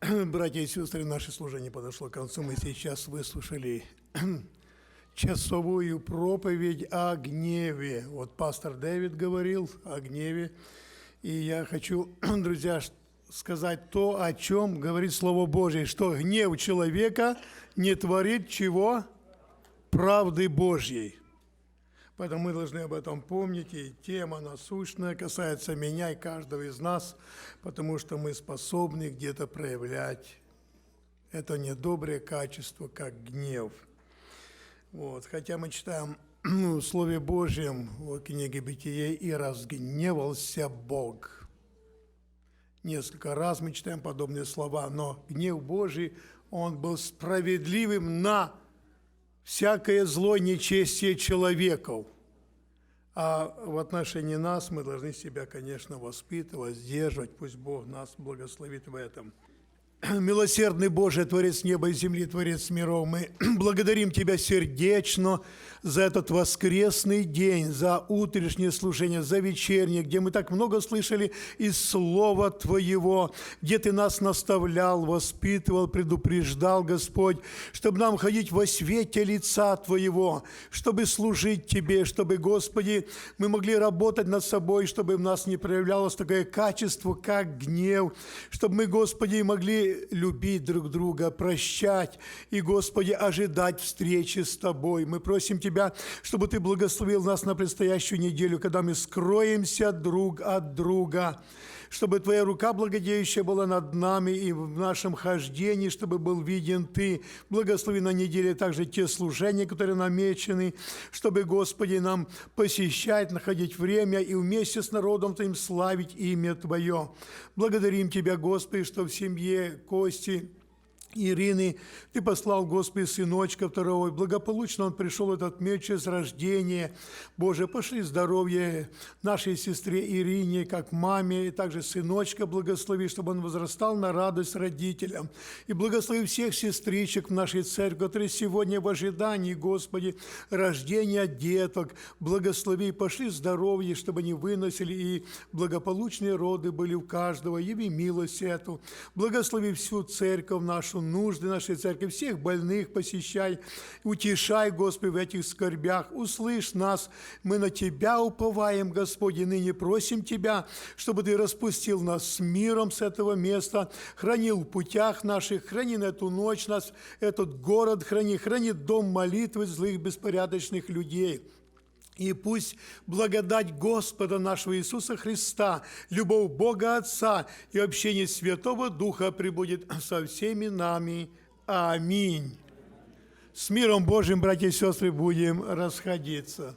S10: Братья и сестры, наше служение подошло к концу. Мы сейчас выслушали часовую проповедь о гневе. Вот пастор Дэвид говорил о гневе. И я хочу, друзья, сказать то, о чем говорит Слово Божие, что гнев человека не творит чего? Правды Божьей. Поэтому мы должны об этом помнить, и тема насущная, касается меня и каждого из нас, потому что мы способны где-то проявлять это недоброе качество, как гнев. Вот. Хотя мы читаем в Слове Божьем, в книге Бытие, «И разгневался Бог». Несколько раз мы читаем подобные слова, но гнев Божий, он был справедливым на всякое зло, нечестие человеков. А в отношении нас мы должны себя, конечно, воспитывать, сдерживать. Пусть Бог нас благословит в этом. Милосердный Боже, Творец неба и земли, Творец миров, мы благодарим Тебя сердечно за этот воскресный день, за утреннее служение, за вечернее, где мы так много слышали из Слова Твоего, где Ты нас наставлял, воспитывал, предупреждал, Господь, чтобы нам ходить во свете лица Твоего, чтобы служить Тебе, чтобы, Господи, мы могли работать над собой, чтобы в нас не проявлялось такое качество, как гнев, чтобы мы, Господи, могли любить друг друга, прощать и, Господи, ожидать встречи с Тобой. Мы просим Тебя, чтобы Ты благословил нас на предстоящую неделю, когда мы скроемся друг от друга, чтобы Твоя рука благодеющая была над нами и в нашем хождении, чтобы был виден Ты. Благослови на неделе также те служения, которые намечены, чтобы, Господи, нам посещать, находить время и вместе с народом Твоим славить имя Твое. Благодарим Тебя, Господи, что в семье Кости, Ирины, Ты послал, Господи, сыночка второго, и благополучно он пришел этот мир через рождение. Боже, пошли здоровье нашей сестре Ирине, как маме, и также сыночка благослови, чтобы он возрастал на радость родителям. И благослови всех сестричек в нашей церкви, которые сегодня в ожидании, Господи, рождения деток. Благослови, пошли здоровье, чтобы они выносили, и благополучные роды были у каждого. Яви милость эту. Благослови всю церковь нашу, нужды нашей церкви, всех больных посещай, утешай, Господи, в этих скорбях, услышь нас, мы на Тебя уповаем, Господи, ныне просим Тебя, чтобы Ты распустил нас с миром с этого места, хранил в путях наших, храни на эту ночь нас, этот город храни дом молитвы злых беспорядочных людей. И пусть благодать Господа нашего Иисуса Христа, любовь Бога Отца и общение Святого Духа пребудет со всеми нами. Аминь. С миром Божьим, братья и сестры, будем расходиться.